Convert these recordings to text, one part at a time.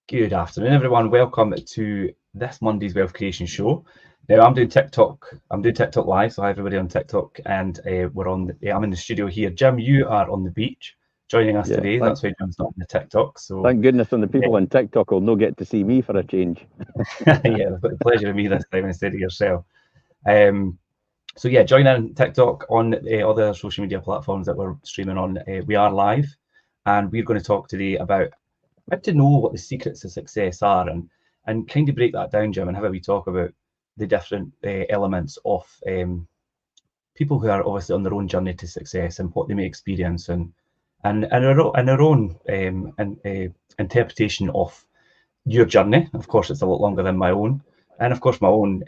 Good afternoon, everyone. Welcome to this Monday's Wealth Creation Show. Now, I'm doing TikTok. I'm doing TikTok live, so hi everybody on TikTok, and I'm in the studio here. Jim, you are on the beach joining us Yeah, today. thank, That's why Jim's not on the TikTok. So, thank goodness on the yeah, people on TikTok will no get to see me for a change. yeah, they've got the pleasure of me this time instead of yourself. Um, so yeah, join in TikTok on other social media platforms that we're streaming on. We are live, and we're going to talk today about how to know what the secrets of success are, and kind of break that down, Jim, and how we talk about the different elements of people who are obviously on their own journey to success and what they may experience, and our own interpretation of your journey. Of course, it's a lot longer than my own, and of course my own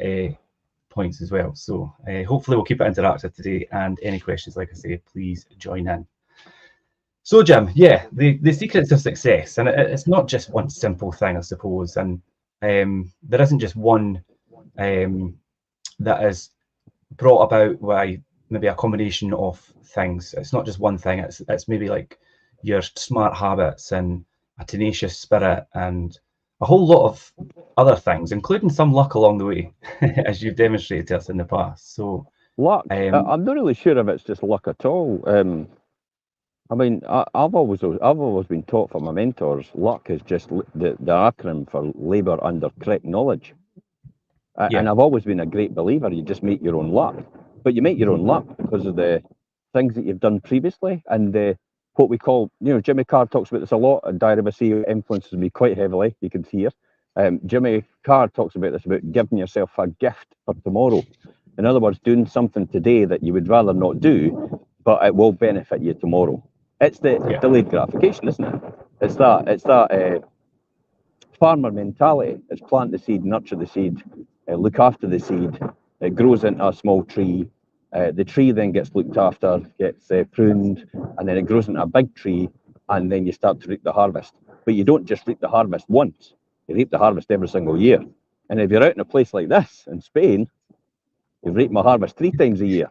points as well. So hopefully we'll keep it interactive today. And any questions, like I say, please join in. So, Jim, yeah, the secrets of success, and it's not just one simple thing, I suppose, and there isn't just one um, that is brought about by maybe a combination of things. It's not just one thing. It's maybe like your smart habits and a tenacious spirit and a whole lot of other things, including some luck along the way, as you've demonstrated to us in the past. So, Luck, um, I'm not really sure if it's just luck at all. I mean, I've always been taught from my mentors, luck is just the acronym for labour under correct knowledge. yeah, And I've always been a great believer. You just make your own luck, but you make your own luck because of the things that you've done previously and the what we call, Jimmy Carr talks about this a lot. And Diary of a CEO influences me quite heavily. You can hear. Jimmy Carr talks about this about giving yourself a gift for tomorrow. In other words, doing something today that you would rather not do, but it will benefit you tomorrow. It's the yeah, delayed gratification, isn't it? It's that farmer mentality. It's plant the seed, nurture the seed, look after the seed. It grows into a small tree. The tree then gets looked after, gets pruned, and then it grows into a big tree, and then you start to reap the harvest. But you don't just reap the harvest once, you reap the harvest every single year. And if you're out in a place like this in Spain, you reap my harvest 3 times a year.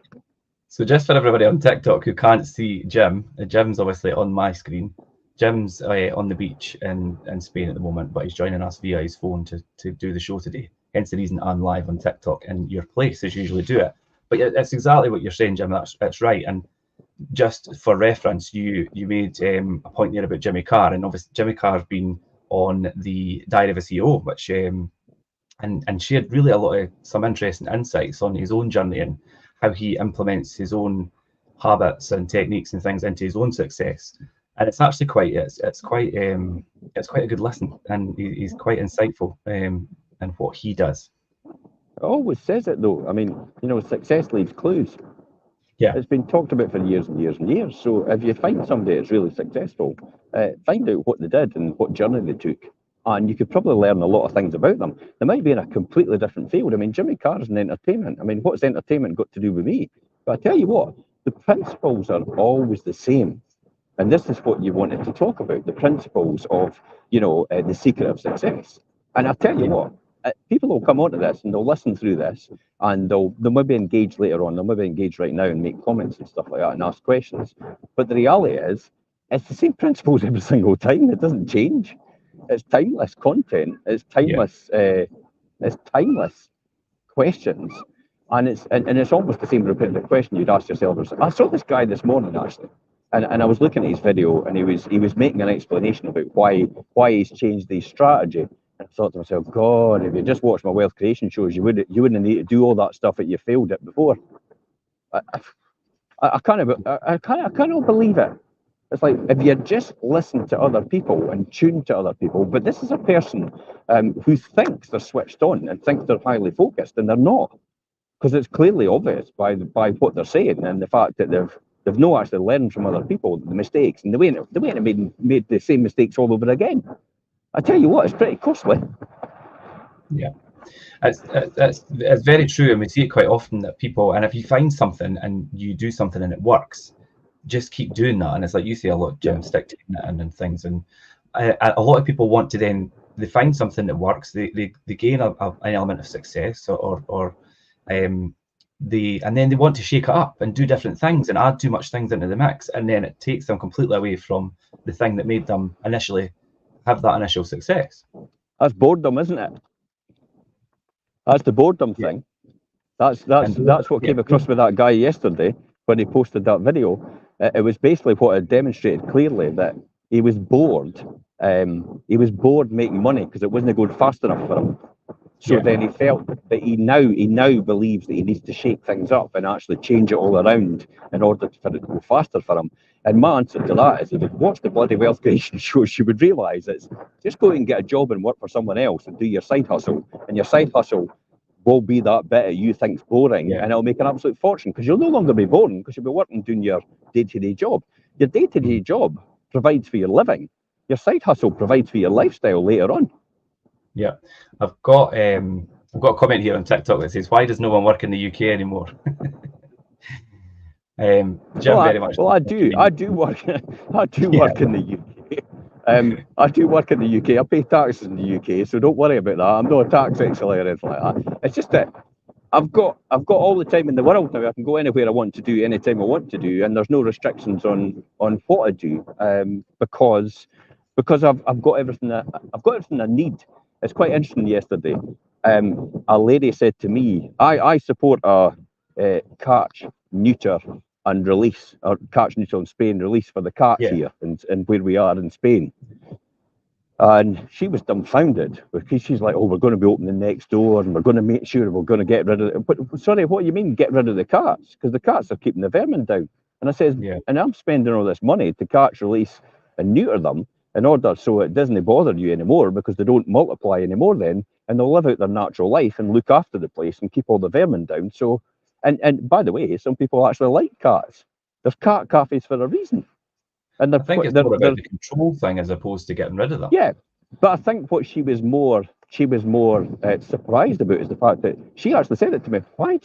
So just for everybody on TikTok who can't see Jim, Jim's obviously on my screen. Jim's on the beach in Spain at the moment, but he's joining us via his phone to do the show today. Hence the reason I'm live on TikTok in your place as usually do it. But yeah, that's exactly what you're saying, Jim. That's right. And just for reference, you made a point there about Jimmy Carr, and obviously Jimmy Carr's been on the Diary of a CEO, which and shared really a lot of some interesting insights on his own journey and how he implements his own habits and techniques and things into his own success. And it's actually it's quite a good listen, and he's quite insightful in what he does. It always says it though. I mean, success leaves clues. Yeah, It's been talked about for years and years and years. So if you find somebody that's really successful, find out what they did and what journey they took. And you could probably learn a lot of things about them. They might be in a completely different field. I mean, Jimmy Carr's in entertainment. I mean, what's entertainment got to do with me? But I tell you what, the principles are always the same. And this is what you wanted to talk about, the principles of, the secret of success. And I'll tell you yeah, what, people will come onto this and they'll listen through this and they'll maybe engage later on. They'll maybe engage right now and make comments and stuff like that and ask questions. But the reality is, it's the same principles every single time. It doesn't change. It's timeless content. yeah, It's timeless questions. And it's almost the same repetitive question you'd ask yourself. I saw this guy this morning actually, and I was looking at his video, and he was making an explanation about why he's changed his strategy. And I thought to myself, God, if you just watched my wealth creation shows, you wouldn't need to do all that stuff that you failed at before. I, I can't believe it. It's like if you just listen to other people and tune to other people, but this is a person who thinks they're switched on and thinks they're highly focused, and they're not, because it's clearly obvious by what they're saying and the fact that they've not actually learned from other people the mistakes, and they ain't made the same mistakes all over again. I tell you what, it's pretty costly. yeah. It's very true, and we see it quite often that people, and if you find something and you do something and it works, just keep doing that. And it's like you say a lot, Yeah, Jim, stick to it and things. And a lot of people want to then they find something that works, they gain an element of success, or and then they want to shake it up and do different things and add too much things into the mix, and then it takes them completely away from the thing that made them initially have that initial success. That's boredom, isn't it? That's the boredom thing. That's what came across with that guy yesterday when he posted that video. It was basically what it demonstrated clearly that he was bored. He was bored making money because it wasn't going fast enough for him. So then he felt that he now believes that he needs to shake things up and actually change it all around in order for it to go faster for him. And my answer to that is, if you watch the bloody wealth creation shows, you would realise it's just go and get a job and work for someone else and do your side hustle. And your side hustle will be that bit that you think's boring, and it'll make an absolute fortune because you'll no longer be boring because you'll be working doing your day-to-day job. Your day-to-day job provides for your living. Your side hustle provides for your lifestyle later on. Yeah, I've got a comment here on TikTok that says, "Why does no one work in the UK anymore?" Jim, very much. Well, I do work. I do work in the UK. I do work in the UK. I pay taxes in the UK, so don't worry about that. I'm not a tax excellent or anything like that. It's just that I've got all the time in the world now. I can go anywhere I want to do, anytime I want to do, and there's no restrictions on what I do, because I've got everything I need. It's quite interesting. Yesterday, a lady said to me, I support a catch, neuter and release, or catch, neuter in Spain, release for the cats here and where we are in Spain. And she was dumbfounded because she's like, "Oh, we're going to be opening next door and we're going to make sure we're going to get rid of it." But sorry, what do you mean get rid of the cats? Because the cats are keeping the vermin down. And I says, and I'm spending all this money to catch, release and neuter them in order so it doesn't bother you anymore because they don't multiply anymore then, and they'll live out their natural life and look after the place and keep all the vermin down. So, and by the way, some people actually like cats. There's cat cafes for a reason. And I think it's more about the control thing as opposed to getting rid of them. Yeah, but I think what she was more surprised about is the fact that she actually said it to me. Why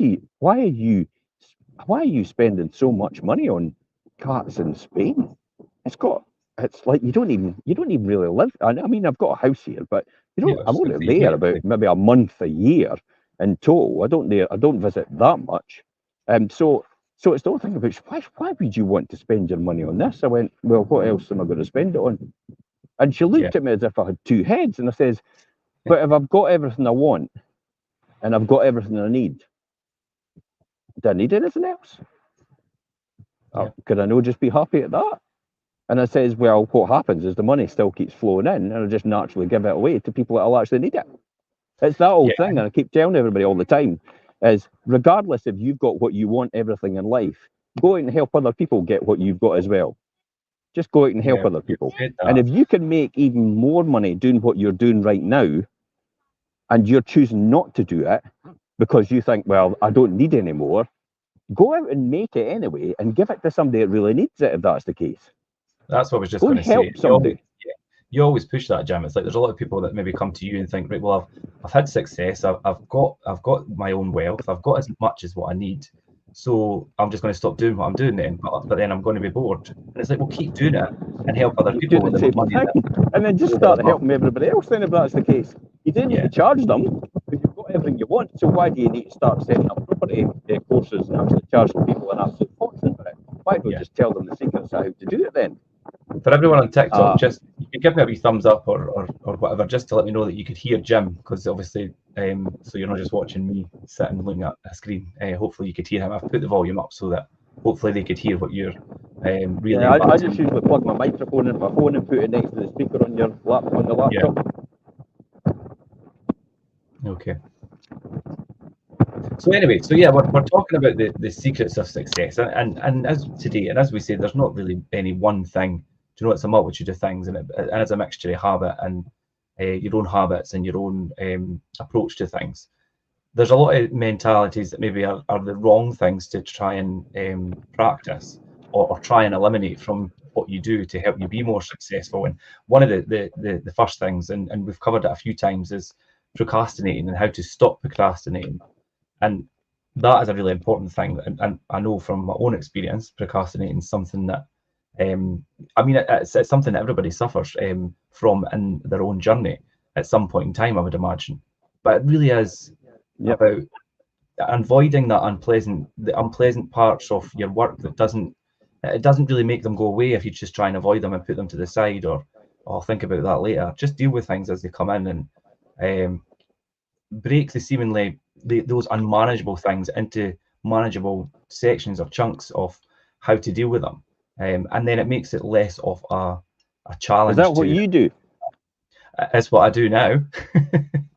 are you spending so much money on cats in Spain? It's like you don't even really live. I mean, I've got a house here, but I'm only there about maybe a month a year in total. I don't visit that much, so it's the whole thing about why would you want to spend your money on this? I went, well, what else am I going to spend it on? And she looked at me as if I had two heads, and I says, but if I've got everything I want and I've got everything I need, do I need anything else? Could I not just be happy at that? And I says, well, what happens is the money still keeps flowing in, and I just naturally give it away to people that will actually need it. It's that old thing, and I keep telling everybody all the time, is regardless if you've got what you want, everything in life, go out and help other people get what you've got as well. Just go out and help other people. And if you can make even more money doing what you're doing right now, and you're choosing not to do it because you think, well, I don't need any more, go out and make it anyway and give it to somebody that really needs it if that's the case. That's what I was just going to say. You always push that, Jim. It's like there's a lot of people that maybe come to you and think, right, well, I've had success, I've got my own wealth, I've got as much as what I need, so I'm just going to stop doing what I'm doing then. But then I'm going to be bored. And it's like, well, keep doing it and help other people with the money. And then just start helping everybody else. Then, if that's the case, you don't need to charge them because you've got everything you want. So why do you need to start setting up property courses and actually charging people an absolute fortune for it? Why don't you just tell them the secrets of how to do it then? For everyone on TikTok, just you can give me a wee thumbs up or whatever, just to let me know that you could hear Jim, because obviously, so you're not just watching me sitting looking at a screen. Hopefully, you could hear him. I've put the volume up so that hopefully they could hear what you're really. Yeah, I just usually plug my microphone in my phone and put it next to the speaker on the laptop. Okay. So anyway, we're talking about the secrets of success, and as today, and as we say, there's not really any one thing. Do you know, it's a multitude of things, and it's a mixture of habit and your own habits and your own approach to things. There's a lot of mentalities that maybe are the wrong things to try and practice or try and eliminate from what you do to help you be more successful. And one of the first things, and we've covered it a few times, is procrastinating and how to stop procrastinating. And that is a really important thing. And I know from my own experience, procrastinating is something that, it's something that everybody suffers from in their own journey at some point in time, I would imagine. But it really is about avoiding the unpleasant parts of your work that doesn't really make them go away if you just try and avoid them and put them to the side or I'll think about that later. Just deal with things as they come in, and break the seemingly those unmanageable things into manageable sections or chunks of how to deal with them, and then it makes it less of a challenge. Is that what you do? It's what I do now.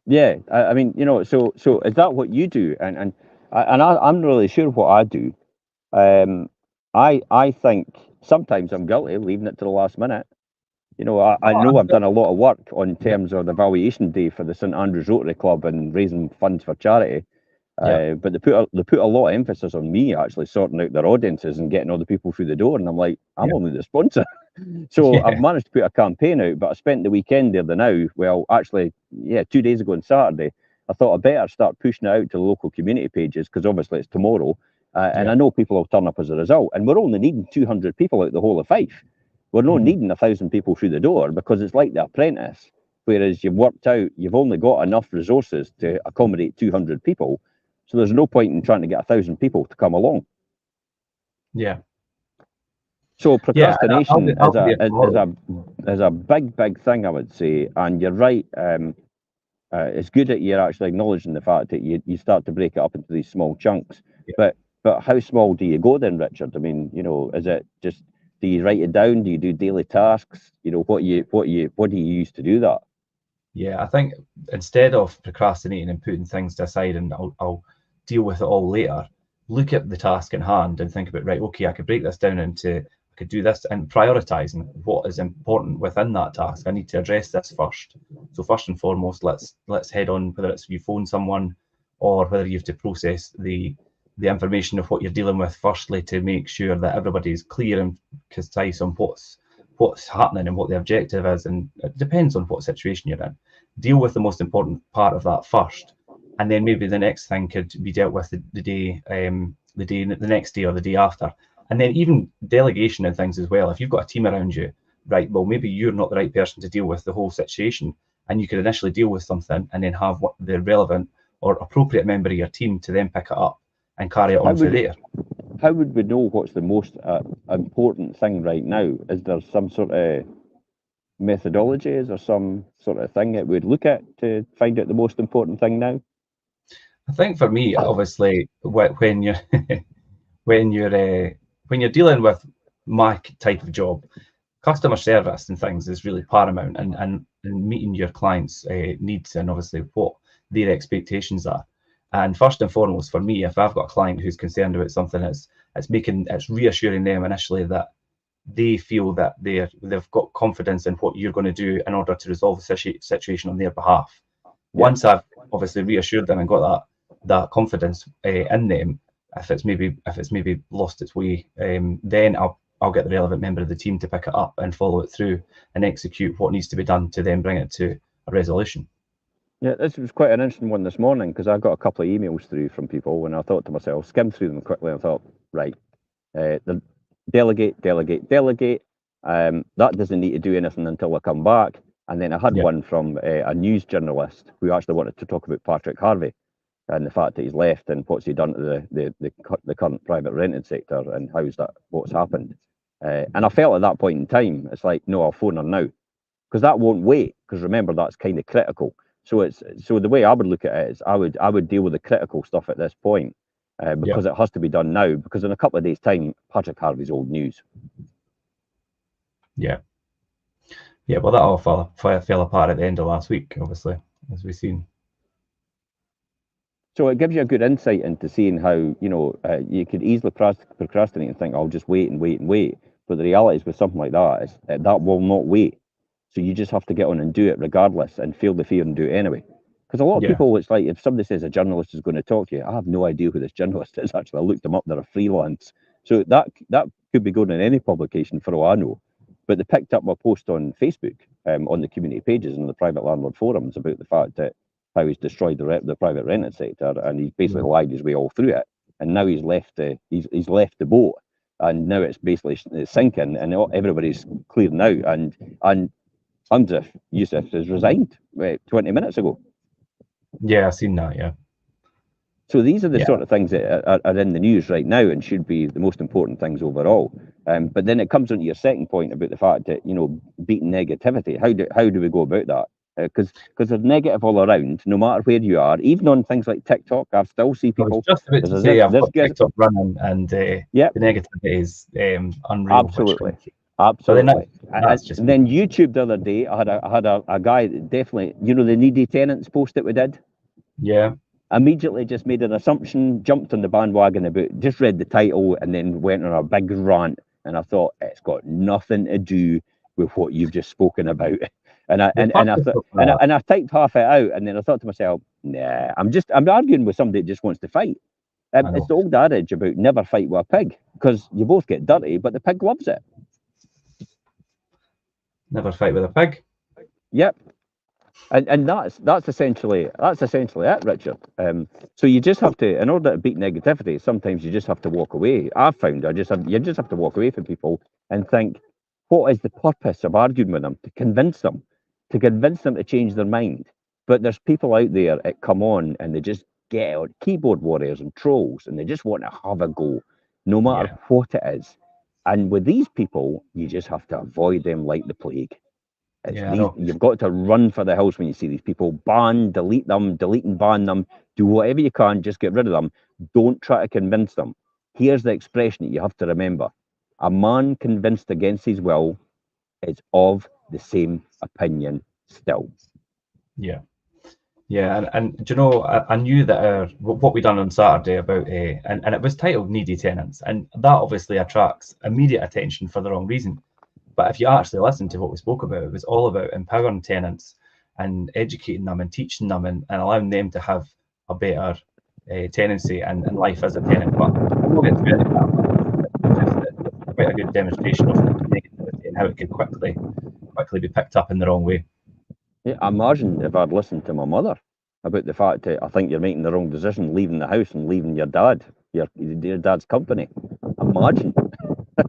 Yeah, I mean, so is that what you do? And I'm not really sure what I do. I think sometimes I'm guilty of leaving it to the last minute. I know I've done a lot of work on terms of the evaluation day for the St Andrews Rotary Club and raising funds for charity. But they put a lot of emphasis on me actually sorting out their audiences and getting all the people through the door. And I'm like, I'm only the sponsor. So I've managed to put a campaign out, but I spent the weekend there now. Well, actually, 2 days ago on Saturday, I thought I better start pushing it out to the local community pages because obviously it's tomorrow. And I know people will turn up as a result. And we're only needing 200 people out the whole of Fife. We're not needing 1,000 people through the door because it's like The Apprentice, whereas you've worked out you've only got enough resources to accommodate 200 people. So there's no point in trying to get 1,000 people to come along. Yeah. So procrastination is a big thing, I would say. And you're right. It's good that you're actually acknowledging the fact that you start to break it up into these small chunks. Yeah. But how small do you go then, Richard? I mean, is it just, do you write it down? Do you do daily tasks? What do you use to do that? Yeah, I think instead of procrastinating and putting things to aside and I'll deal with it all later, look at the task in hand and think about, right, okay, I could break this down into, I could do this, and prioritizing what is important within that task. I need to address this first. So first and foremost, let's head on, whether it's you phone someone or whether you have to process the information of what you're dealing with firstly to make sure that everybody's clear and concise on what's happening and what the objective is, and it depends on what situation you're in. Deal with the most important part of that first, and then maybe the next thing could be dealt with the next day or the day after. And then even delegation and things as well. If you've got a team around you, right, well, maybe you're not the right person to deal with the whole situation, and you could initially deal with something and then have the relevant or appropriate member of your team to then pick it up and carry it on from there. How would we know what's the most important thing right now? Is there some sort of methodology? Is there some sort of thing that we'd look at to find out the most important thing now? I think for me, obviously, when you're when you're dealing with my type of job, customer service and things is really paramount, and meeting your clients' needs and obviously what their expectations are. And first and foremost, for me, if I've got a client who's concerned about something, it's reassuring them initially that they feel that they've got confidence in what you're going to do in order to resolve the situation on their behalf. Once I've obviously reassured them and got that confidence in them, if it's maybe lost its way, then I'll get the relevant member of the team to pick it up and follow it through and execute what needs to be done to then bring it to a resolution. Yeah, this was quite an interesting one this morning because I got a couple of emails through from people and I thought to myself, skimmed through them quickly and thought, right, delegate. That doesn't need to do anything until I come back. And then I had one from a news journalist who actually wanted to talk about Patrick Harvey and the fact that he's left and what's he done to the current private rented sector and what's happened. And I felt at that point in time, it's like, no, I'll phone her now because that won't wait. Because remember, that's kind of critical. So the way I would look at it is I would deal with the critical stuff at this point because it has to be done now. Because in a couple of days' time, Patrick Harvey's old news. Yeah. Well, that all fell apart at the end of last week, obviously, as we've seen. So it gives you a good insight into seeing how you could easily procrastinate and think, I'll just wait. But the reality is with something like that is that will not wait. So you just have to get on and do it regardless and feel the fear and do it anyway. Because a lot of people, it's like if somebody says a journalist is going to talk to you, I have no idea who this journalist is. Actually, I looked them up. They're a freelance. So that could be going in any publication for all I know. But they picked up my post on Facebook on the community pages and the private landlord forums about the fact that how he's destroyed the private rented sector and he's basically lied his way all through it. And now he's left the boat and now it's basically sinking and everybody's clearing out and Hamza Yusuf has resigned 20 minutes ago. Yeah, I've seen that, yeah. So these are the Yeah. sort of things that are in the news right now and should be the most important things overall. But then it comes on to your second point about the fact that, beating negativity. How do we go about that? Because there's negative all around, no matter where you are. Even on things like TikTok, I still see I was people. just about to there's say this, I've this got gets, TikTok running, and yeah, the negativity is unreal. absolutely, But then absolutely. that's just And then YouTube the other day, I had a guy that definitely, the needy tenants post that we did. yeah. Immediately just made an assumption, jumped on the bandwagon about, just read the title and then went on a big rant. And I thought, it's got nothing to do with what you've just spoken about. And I typed half it out, and then I thought to myself, nah, I'm arguing with somebody that just wants to fight. It's the old adage about never fight with a pig, because you both get dirty, but the pig loves it. Never fight with a pig. Yep. And that's essentially it, Richard. So you just have to, in order to beat negativity, sometimes you just have to walk away. I've found you just have to walk away from people and think, what is the purpose of arguing with them? To convince them to change their mind. But there's people out there that come on and they just get out, keyboard warriors and trolls, and they just want to have a go, no matter what it is. And with these people, you just have to avoid them like the plague. You've got to run for the hills when you see these people. Ban, delete them, delete and ban them. Do whatever you can, just get rid of them. Don't try to convince them. Here's the expression that you have to remember. A man convinced against his will is of the same opinion still. Yeah. Yeah, and do you know, I knew that what we done on Saturday about, and it was titled Needy Tenants, and that obviously attracts immediate attention for the wrong reason. But if you actually listen to what we spoke about, it was all about empowering tenants and educating them and teaching them and allowing them to have a better tenancy and life as a tenant. But we'll get to it. It's quite a good demonstration of negativity and how it could quickly be picked up in the wrong way. Yeah, imagine if I'd listened to my mother about the fact that I think you're making the wrong decision leaving the house and leaving your dad's company. Imagine.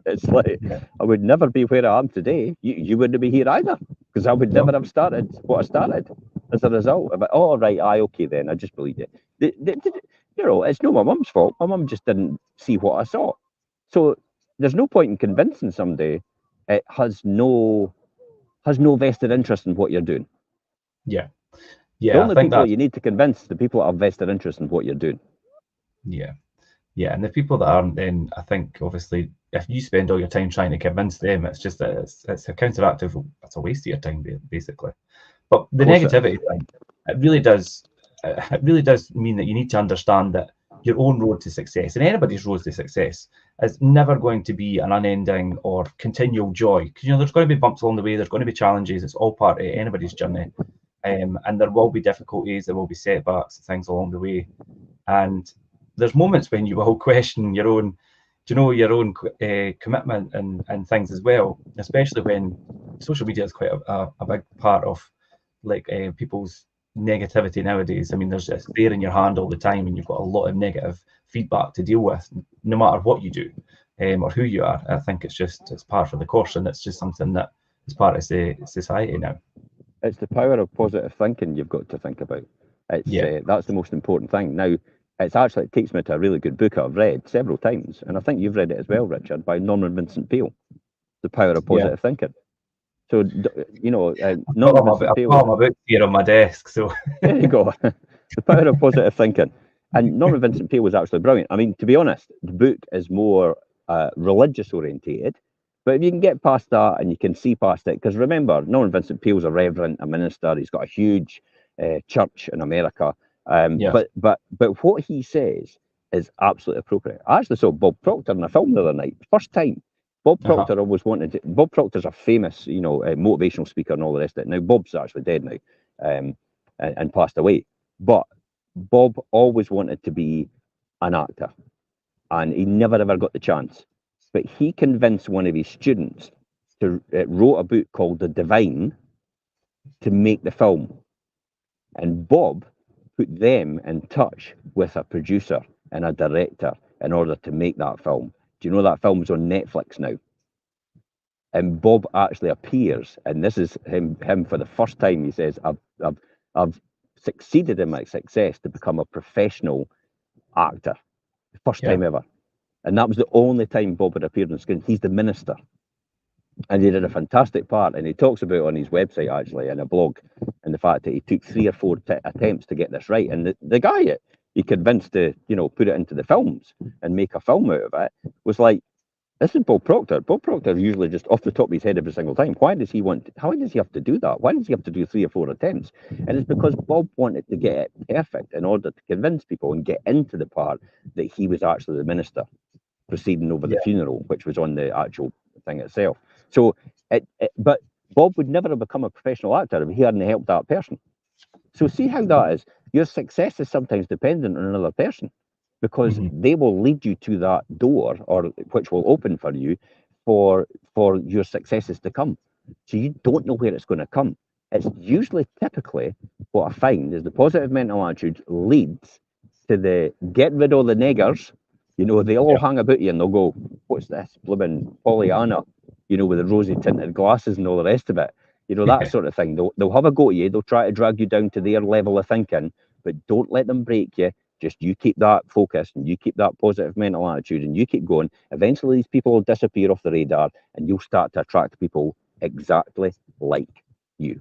It's like, I would never be where I am today. You wouldn't be here either, because I would never have started what I started as a result of it. Oh, right, okay then, I just believed it. It's not my mum's fault. My mum just didn't see what I saw. So there's no point in convincing somebody it has no vested interest in what you're doing. Yeah. The only people you need to convince the people that have vested interest in what you're doing. Yeah. Yeah, and the people that aren't, then I think obviously if you spend all your time trying to convince them, it's just that it's a counteractive. It's a waste of your time, basically. But the negativity thing, it really does mean that you need to understand that your own road to success, and anybody's road to success, is never going to be an unending or continual joy. Because there's going to be bumps along the way, there's going to be challenges. It's all part of anybody's journey, and there will be difficulties, there will be setbacks, things along the way, and there's moments when you will question your own, commitment and things as well, especially when social media is quite a big part of people's negativity nowadays. I mean, it's there in your hand all the time, and you've got a lot of negative feedback to deal with, no matter what you do or who you are. I think it's part of the course, and it's just something that is part of society now. It's the power of positive thinking you've got to think about. That's the most important thing. Now, it takes me to a really good book I've read several times, and I think you've read it as well, Richard, by Norman Vincent Peale, The Power of Positive Thinking. So, Norman Vincent Peale. I've got my book here on my desk, so there you go. The Power of Positive Thinking. And Norman Vincent Peale was actually brilliant. I mean, to be honest, the book is more religious orientated, but if you can get past that and you can see past it, because remember, Norman Vincent Peale's a reverend, a minister. He's got a huge church in America. But what he says is absolutely appropriate. I actually saw Bob Proctor in a film the other night, first time. Bob Proctor always wanted to. Bob Proctor's a famous, motivational speaker and all the rest of it. Now Bob's actually dead now, and passed away. But Bob always wanted to be an actor, and he never ever got the chance. But he convinced one of his students to wrote a book called The Divine to make the film, and Bob put them in touch with a producer and a director in order to make that film. Do you know that film's on Netflix now? And Bob actually appears, and this is him for the first time. He says, "I've succeeded in my success to become a professional actor, first time ever. And that was the only time Bob had appeared on screen. He's the minister. And he did a fantastic part. And he talks about it on his website, actually, in a blog, and the fact that he took 3 or 4 attempts to get this right. And the guy he convinced to, put it into the films and make a film out of it was like, this is Bob Proctor. Bob Proctor usually just off the top of his head every single time. How does he have to do that? Why does he have to do 3 or 4 attempts? And it's because Bob wanted to get it perfect in order to convince people and get into the part that he was actually the minister proceeding over the funeral, which was on the actual thing itself. So, but Bob would never have become a professional actor if he hadn't helped that person. So see how that is. Your success is sometimes dependent on another person, because they will lead you to that door, or which will open for you for your successes to come. So you don't know where it's going to come. It's usually, typically, what I find is the positive mental attitude leads to the get rid of the niggers. They'll all hang about you and they'll go, what's this blooming Pollyanna, with the rosy tinted glasses and all the rest of it. That sort of thing. They'll have a go at you. They'll try to drag you down to their level of thinking, but don't let them break you. Just you keep that focus and you keep that positive mental attitude and you keep going. Eventually, these people will disappear off the radar and you'll start to attract people exactly like you.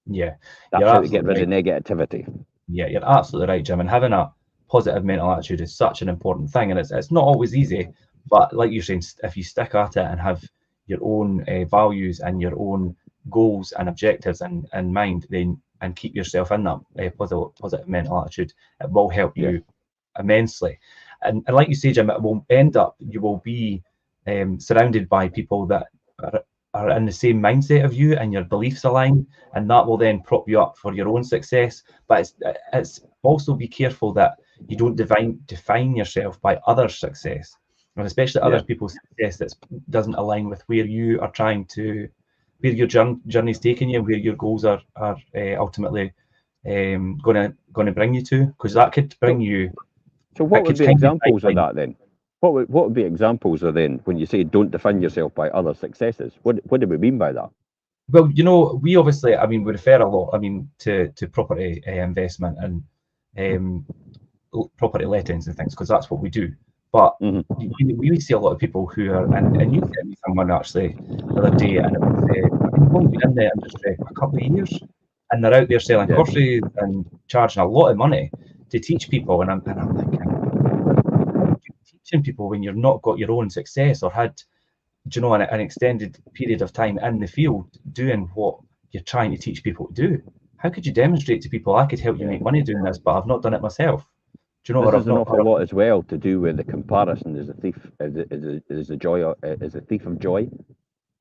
Yeah. That's how to get rid of negativity. Yeah, you're absolutely right, Jim. And having a positive mental attitude is such an important thing. And it's not always easy, but like you're saying, if you stick at it and have your own values and your own goals and objectives in mind, then and keep yourself in that positive mental attitude, it will help you immensely. And like you say, Jim, it will end up, you will be surrounded by people that are in the same mindset of you and your beliefs align, and that will then prop you up for your own success. But it's also be careful that you don't define yourself by others' success, and especially other people's success that doesn't align with where you are trying to, where your journey's taking you, where your goals are ultimately going to bring you to, because that could bring you. So what would be examples of that then? What would be examples of then when you say don't define yourself by other successes? What do we mean by that? Well, we obviously, we refer a lot, to property investment and property lettings and things, because that's what we do. But we see a lot of people who are, and you sent me someone actually the other day, and it was, they've only been in the industry a couple of years, and they're out there selling courses and charging a lot of money to teach people. And I'm thinking, teaching people when you've not got your own success or had, an extended period of time in the field doing what you're trying to teach people to do? How could you demonstrate to people, I could help you make money doing this, but I've not done it myself? This is an awful lot as well to do with the comparison. Is a thief, is a thief of joy.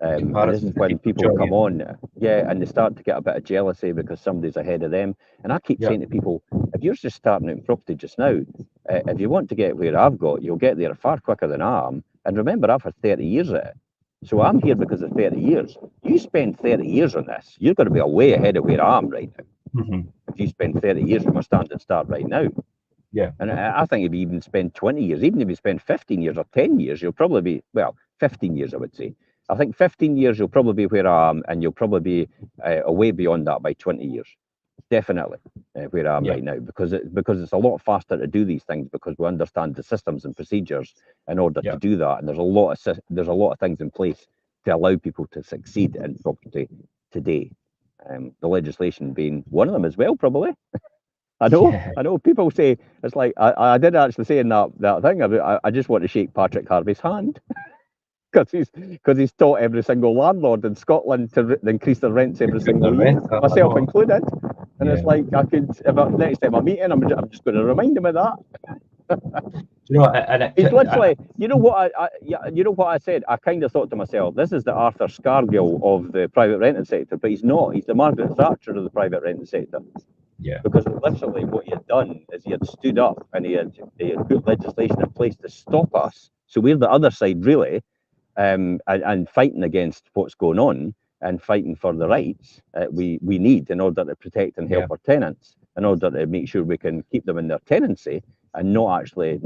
This is when people come on, and they start to get a bit of jealousy because somebody's ahead of them. And I keep saying to people, if you're just starting out in property just now, if you want to get where I've got, you'll get there far quicker than I am. And remember, I've had 30 years at it. So I'm here because of 30 years. You spend 30 years on this, you're going to be way ahead of where I am right now. If you spend 30 years from a standing start right now. Yeah. And I think if you even spend 20 years, even if you spend 15 years or 10 years, you'll probably be, 15 years, I would say. I think 15 years you'll probably be where I am, and you'll probably be way beyond that by 20 years. Definitely where I am right now, because it's a lot faster to do these things because we understand the systems and procedures in order to do that. And there's a lot of things in place to allow people to succeed in property today. The legislation being one of them as well, probably. I know people say, it's like, I did actually say in that thing, I just want to shake Patrick Harvey's hand because he's taught every single landlord in Scotland to increase their rents every single year, myself included. And it's like, next time I meet him, I'm just going to remind him of that. He's literally, you know what I said? I kind of thought to myself, this is the Arthur Scargill of the private rented sector, but he's not. He's the Margaret Thatcher of the private rented sector. Yeah. Because literally what he had done is he had stood up and he had put legislation in place to stop us. So we're the other side, really, and fighting against what's going on and fighting for the rights we need in order to protect and help our tenants, in order to make sure we can keep them in their tenancy and not actually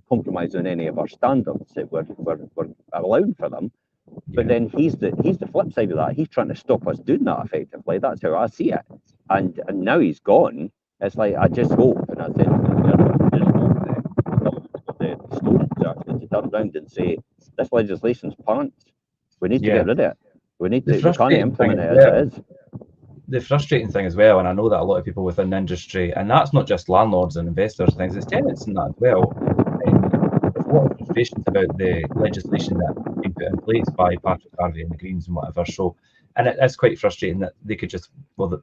compromise on any of our standards that we're allowing for them. But then he's the flip side of that. He's trying to stop us doing that effectively. That's how I see it. And now he's gone. It's like, I just hope, and I said, companies actually to turn around and say, this legislation's pants. We need to get rid of it. We can't implement it as it is. The frustrating thing as well, and I know that a lot of people within the industry, and that's not just landlords and investors and things, it's tenants and that as well. There's a lot of frustrations about the legislation that's been put in place by Patrick Harvey and the Greens and whatever. So, and it's quite frustrating that they could just, well,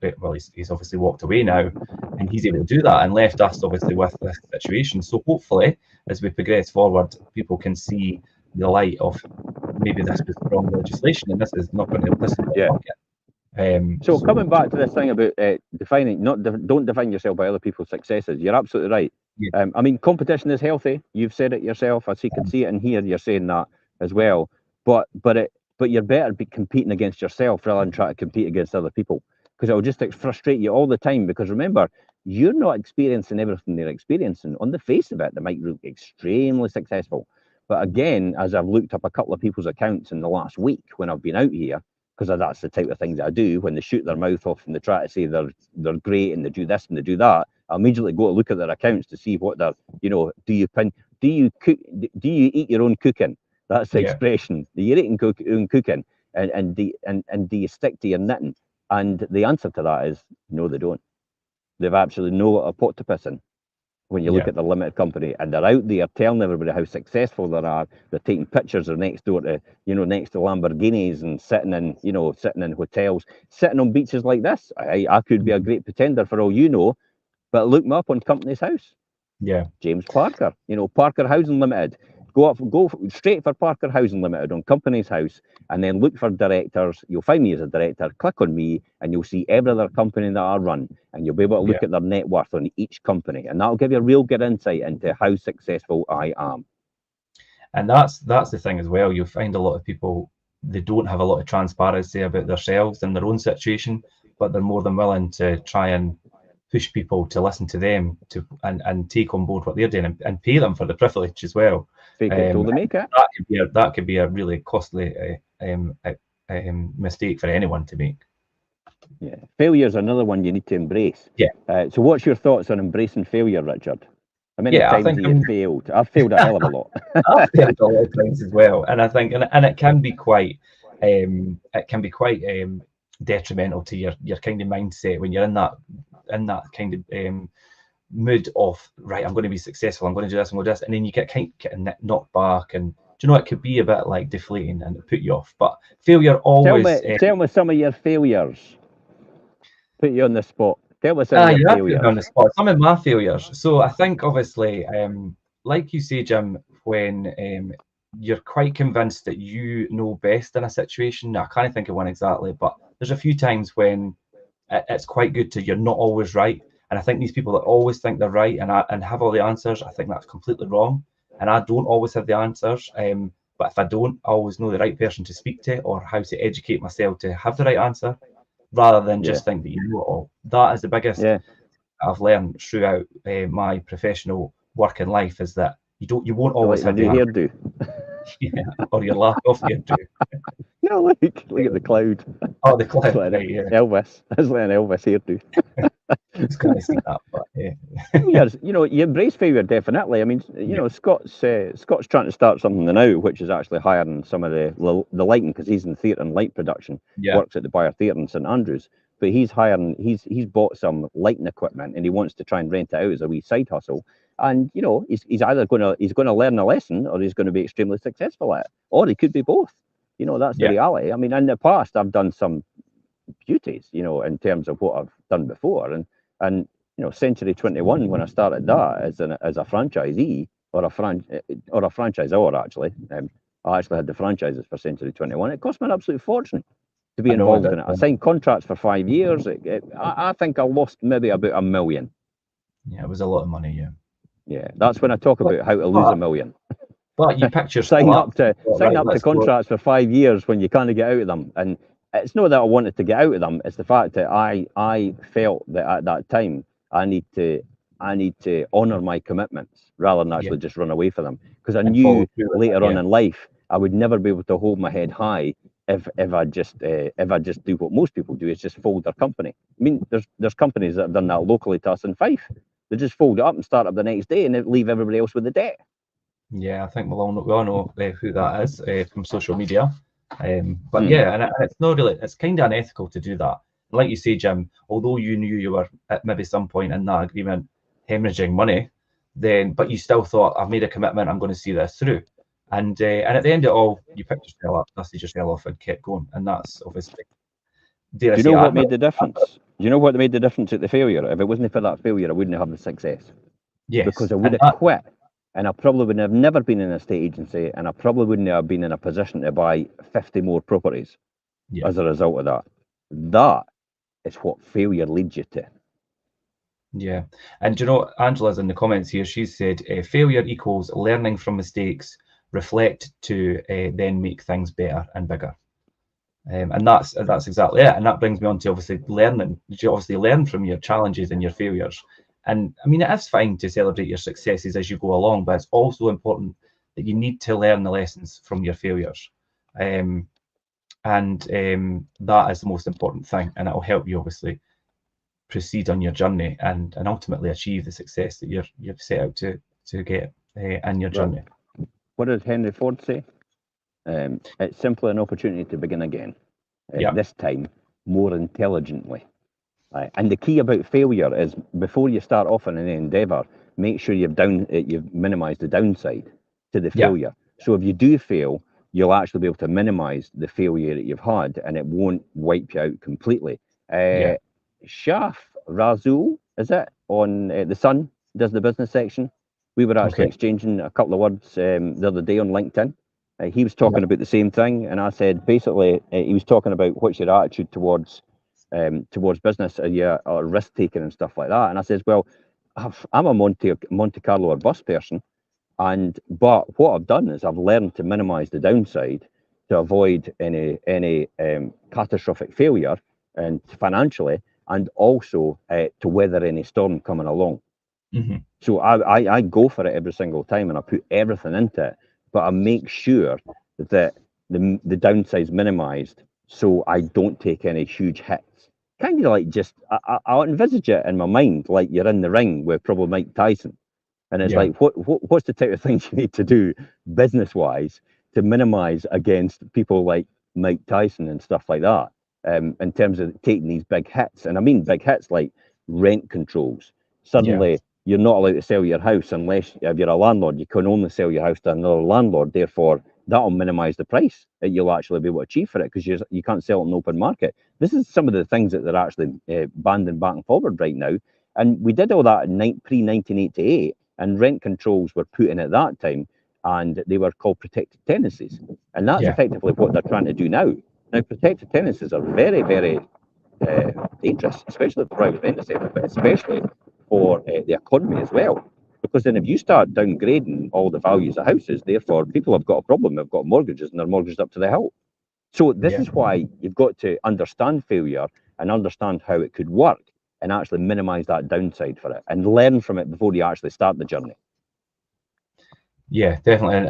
he's obviously walked away now, and he's able to do that and left us obviously with this situation. So hopefully, as we progress forward, people can see the light of maybe this was the wrong legislation, and this is not going to work. So coming back to this thing about don't define yourself by other people's successes. You're absolutely right. Yeah. I mean, competition is healthy. You've said it yourself. I can see it in here. You're saying that as well. But you're better be competing against yourself rather than trying to compete against other people, because it will just frustrate you all the time. Because remember, you're not experiencing everything they're experiencing. On the face of it, they might look extremely successful. But again, as I've looked up a couple of people's accounts in the last week when I've been out here, because that's the type of thing that I do, when they shoot their mouth off and they try to say they're great and they do this and they do that, I immediately go to look at their accounts to see what they're, do you eat your own cooking? That's the expression. Do you eat your own cooking? And do you stick to your knitting? And the answer to that is no, they don't. They've absolutely no pot to piss in. When you look at the limited company, and they're out there telling everybody how successful they are, they're taking pictures of next door to, next to Lamborghinis and sitting in hotels, sitting on beaches like this. I could be a great pretender for all you know, but look me up on Companies House. Yeah. James Parker, Parker Housing Limited. Go straight for Parker Housing Limited on Companies House, and then look for directors. You'll find me as a director. Click on me, and you'll see every other company that I run, and you'll be able to look at their net worth on each company, and that'll give you a real good insight into how successful I am. And that's the thing as well. You'll find a lot of people, they don't have a lot of transparency about themselves and their own situation, but they're more than willing to try and push people to listen to them and take on board what they're doing and pay them for the privilege as well. Fake it till they make it. That could be a really costly mistake for anyone to make. Yeah, failure is another one you need to embrace. Yeah. So what's your thoughts on embracing failure, Richard? How many times have you failed? I've failed a hell of a lot. I've failed a lot of times as well, and I think, and it can be quite, detrimental to your kind of mindset when you're in that kind of mood of, right, I'm going to be successful, I'm going to do this, I'm going to do this, and then you get getting knocked back, and do you know, it could be a bit like deflating and put you off. But failure always. Tell me some of your failures. Put you on the spot. Tell me some of your failures. On the spot. Some of my failures. So I think obviously, like you say, Jim, when you're quite convinced that you know best in a situation. I can't think of one exactly, but there's a few times when it's quite good you're not always right. And I think these people that always think they're right and have all the answers, I think that's completely wrong. And I don't always have the answers. But if I don't, I always know the right person to speak to or how to educate myself to have the right answer, rather than just think that you know it all. That is the biggest I've learned throughout my professional work in life, is that you won't always have the hairdo. Or your lack of hairdo. Look at the cloud. Oh, the cloud. Elvis. That's like an Elvis hairdo. It's kind of seen that, but you embrace failure, definitely. I mean, Scott's trying to start something now, which is actually hiring some of the lighting, because he's in theatre and light production. Works at the Bayer Theatre in St Andrews, but he's bought some lighting equipment, and he wants to try and rent it out as a wee side hustle. And he's either going to learn a lesson, or he's going to be extremely successful at it, or he could be both. That's the reality. I mean, in the past, I've done some beauties, in terms of what I've done before, and Century 21, when I started that as a franchisee or a franchisor, actually, I actually had the franchises for Century 21. It cost me an absolute fortune to be involved in it. I signed contracts for 5 years. I think I lost maybe about $1 million. Yeah, it was a lot of money. Yeah, that's when I talk about how to lose $1 million. But you picture sign up to contracts for 5 years when you can't get out of them, and it's not that I wanted to get out of them. It's the fact that I felt that at that time I need to honour my commitments rather than actually just run away from them, because I knew later on in life I would never be able to hold my head high if I just do what most people do, is just fold their company. I mean, there's companies that have done that locally to us in Fife. They just fold it up and start up the next day, and they leave everybody else with the debt. Yeah, I think we all know who that is from social media. But yeah, and it's not really, it's kind of unethical to do that. Like you say, Jim, although you knew you were at maybe some point in that agreement hemorrhaging money, but you still thought, I've made a commitment, I'm going to see this through. And at the end of it all, you picked yourself up, dusted yourself off, and kept going. And that's obviously, dare I Do you say, know what admirable. made the difference? Do you know what made the difference at the failure? If it wasn't for that failure, I wouldn't have the success, Yes, because I would and have that, quit, and I probably would have never been in a estate agency, and I probably wouldn't have been in a position to buy 50 more properties yeah. as a result of that. That is what failure leads you to. Yeah. And you know, Angela's in the comments here. She said, failure equals learning from mistakes, reflect to then make things better and bigger. And that's exactly it. And that brings me on to obviously learning. You obviously learn from your challenges and your failures. And I mean, it is fine to celebrate your successes as you go along, but it's also important that you need to learn the lessons from your failures. And that is the most important thing. And it will help you obviously proceed on your journey and ultimately achieve the success that you've set out to get in your Well, journey. what did Henry Ford say? It's simply an opportunity to begin again, Yeah, this time more intelligently. And the key about failure is, before you start off in an endeavour, make sure you've minimised the downside to the yeah, failure. So if you do fail, you'll actually be able to minimise the failure that you've had, and it won't wipe you out completely. yeah. Shaf Razul, is it, on The Sun, does the business section. We were actually Okay. exchanging a couple of words the other day on LinkedIn. He was Yeah, talking about the same thing, and I said, basically, he was talking about what's your attitude towards business, or risk taking and stuff like that. And I says, well, I'm a Monte Carlo or bust person, but what I've done is I've learned to minimise the downside to avoid any catastrophic failure and financially, and also to weather any storm coming along. hmm, So I go for it every single time, and I put everything into it, but I make sure that the downside's minimised, so I don't take any huge hits. Kind of like, just I envisage it in my mind like you're in the ring with probably Mike Tyson, and it's yeah, like, what's the type of things you need to do business wise to minimise against people like Mike Tyson and stuff like that, in terms of taking these big hits. And I mean big hits like rent controls. yeah, Suddenly you're not allowed to sell your house unless, if you're a landlord, you can only sell your house to another landlord. Therefore, that'll minimise the price that you'll actually be able to achieve for it, because you can't sell it in the open market. This is some of the things that they're actually banding back and forward right now. And we did all that in pre-1988, and rent controls were put in at that time, and they were called protected tenancies. And that's yeah, effectively what they're trying to do now. Now, protected tenancies are very, very dangerous, especially for private rent sector, but especially for the economy as well. Because then if you start downgrading all the values of houses, therefore people have got a problem. They've got mortgages, and they're mortgaged up to the hilt. So this yeah. is why you've got to understand failure and understand how it could work, and actually minimise that downside for it, and learn from it before you actually start the journey. Yeah, definitely,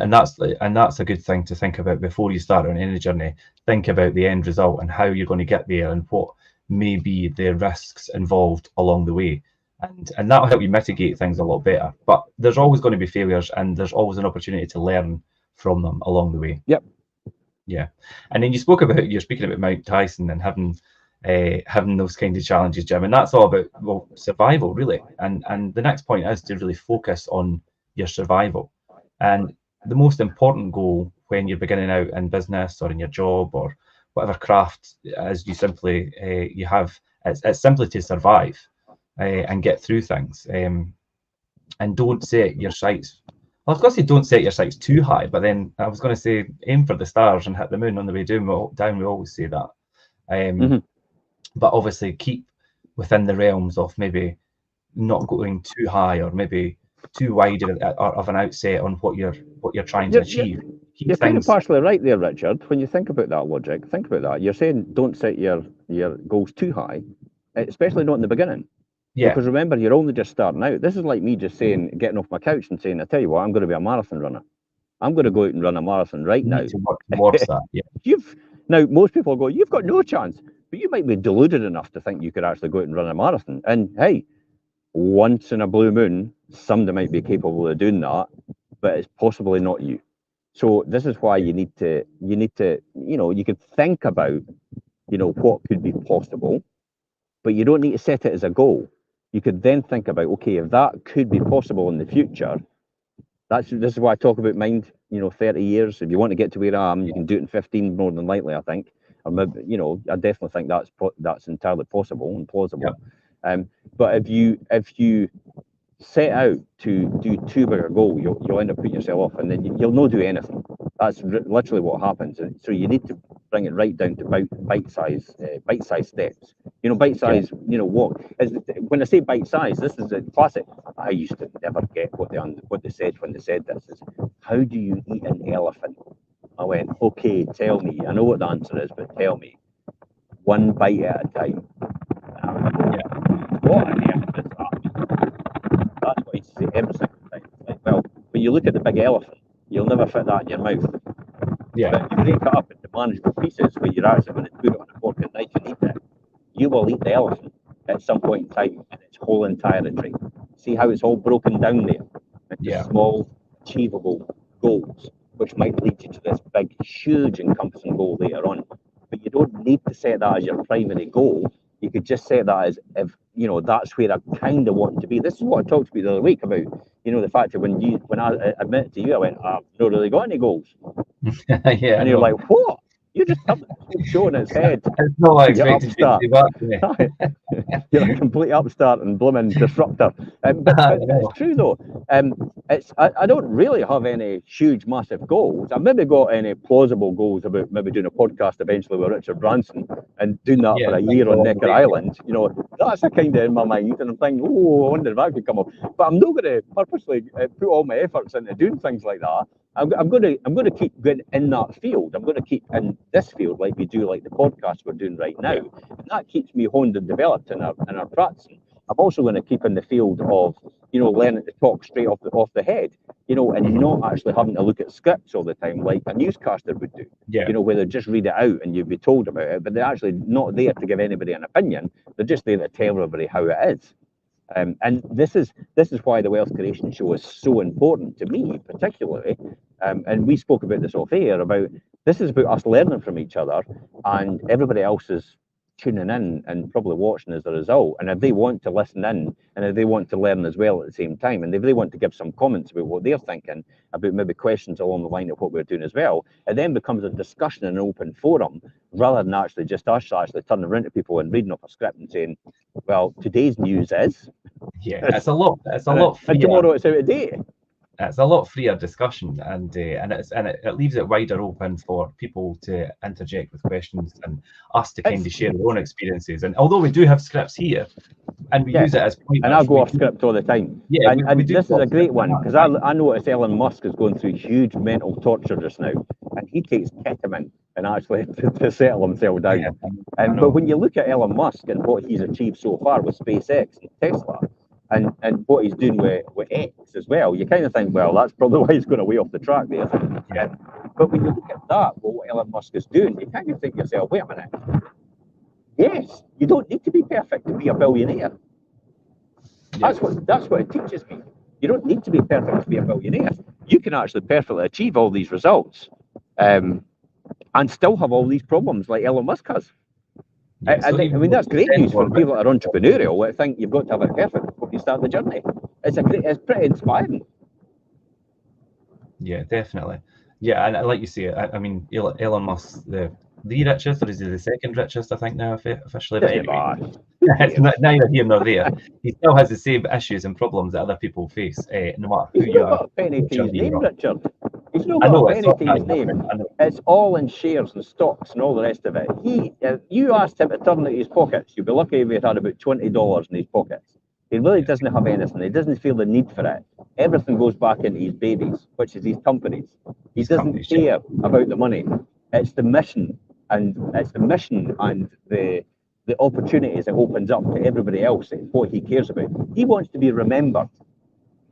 and that's a good thing to think about before you start on any journey. Think about the end result and how you're going to get there, and what may be the risks involved along the way, and that'll help you mitigate things a lot better. But there's always going to be failures, and there's always an opportunity to learn from them along the way. Yep. Yeah, and then you're speaking about Mike Tyson and having those kind of challenges, Jim, and that's all about, well, survival really. And the next point is to really focus on your survival. And the most important goal when you're beginning out in business or in your job or whatever craft as you have, it's simply to survive and get through things. And don't set your sights. Well, I was going to say don't set your sights too high, but then I was going to say aim for the stars and hit the moon on the way down. We always say that. Mm-hmm. But obviously keep within the realms of maybe not going too high or maybe too wide of an outset on what you're trying to You're, you're, achieve. Keep you're kind of things, partially right there, Richard. When you think about that logic, think about that. You're saying don't set your goals too high, especially not in the beginning. yeah. Because remember, you're only just starting out. This is like me just saying, getting off my couch and saying, I tell you what, I'm going to be a marathon runner. I'm going to go out and run a marathon right You now. need to work towards that. Yeah, You've Now, most people go, you've got no chance, but you might be deluded enough to think you could actually go out and run a marathon. And hey, once in a blue moon, somebody might be capable of doing that. but it's possibly not you. So this is why you need to, you could think about, what could be possible, but you don't need to set it as a goal. You could then think about, okay, if that could be possible in the future, this is why I talk about mind, 30 years. If you want to get to where I am, you can do it in 15 more than likely, I think. Or maybe, I definitely think that's entirely possible and plausible. But if you set out to do too big a goal, you'll end up putting yourself off, and then you'll not do anything. That's literally what happens. And so you need to bring it right down to bite-size steps. Bite size. When I say bite size, this is a classic. I used to never get what they said when they said this. Is how do you eat an elephant? I went, okay, tell me. I know what the answer is, but tell me. One bite at a time. What on earth is that? That's what he says every single time. Like, well, when you look at the big elephant, you'll never fit that in your mouth. Yeah. But if you break it up into manageable pieces where you're actually going to put it on a fork and knife and eat it, you will eat the elephant at some point in time in its whole entirety. See how it's all broken down there into small, achievable goals, which might lead you to this big, huge, encompassing goal later on. But you don't need to set that as your primary goal. You could just set that as, if that's where I kind of want to be. This is what I talked to you the other week about. The fact that when I admitted to you, I went, I've not really got any goals. And you're like, what? You just turned the whole show on its head. It's not what I expected you to do back to me. You're a complete upstart and blooming disruptor. But it's true though. I don't really have any huge, massive goals. I've maybe got any plausible goals about maybe doing a podcast eventually with Richard Branson and doing that for a year on Necker Island. That's a kind of in my mind, and I'm thinking, I wonder if that could come up. But I'm not going to purposely put all my efforts into doing things like that. I'm going to keep going in that field. I'm going to keep in this field like we do, like the podcast we're doing right now, and that keeps me honed and developed in our practicing. I'm also going to keep in the field of learning to talk straight off the head, and not actually having to look at scripts all the time like a newscaster would do. Where they just read it out and you'd be told about it, but they're actually not there to give anybody an opinion. They're just there to tell everybody how it is. And this is why the Wealth Creation Show is so important to me, particularly. And we spoke about this off air, about this is about us learning from each other, and everybody else is tuning in and probably watching as a result. And if they want to listen in, and if they want to learn as well at the same time, and if they want to give some comments about what they're thinking, about maybe questions along the line of what we're doing as well, it then becomes a discussion in an open forum, rather than actually just us actually turning around to people and reading off a script and saying, well, today's news is... It's a lot freer. And tomorrow it's out of date. It's a lot freer discussion, and it leaves it wider open for people to interject with questions and us to kind of share our own experiences. And although we do have scripts here, and we use it as pointers, and I go off script all the time. Yeah, and this is a great one, because I notice Elon Musk is going through huge mental torture just now, and he takes ketamine and actually to settle himself down. But when you look at Elon Musk and what he's achieved so far with SpaceX and Tesla, and what he's doing with X as well, you kind of think, well, that's probably why he's going way off the track there. But when you look at that, what Elon Musk is doing, you kind of think to yourself, wait a minute. Yes, you don't need to be perfect to be a billionaire. That's what it teaches me. You don't need to be perfect to be a billionaire. You can actually perfectly achieve all these results, and still have all these problems like Elon Musk has. I mean, that's great news for people that are entrepreneurial. I think you've got to have it perfect before you start the journey. It's pretty inspiring. Yeah, definitely. Yeah, and like you say, I mean, Elon Musk, the richest, or is he the second richest, I think now, officially? But anyway, it's neither here nor there. He still has the same issues and problems that other people face, no matter who you are. He's not got a penny to his name, Richard. He's not got a penny to his name. It's all in shares and stocks and all the rest of it. You asked him to turn out his pockets, you'd be lucky if he had about $20 in his pockets. He really doesn't have anything. He doesn't feel the need for it. Everything goes back into his babies, which is his companies. He doesn't care about the money. It's the mission, and the opportunities it opens up to everybody else. It's what he cares about. He wants to be remembered.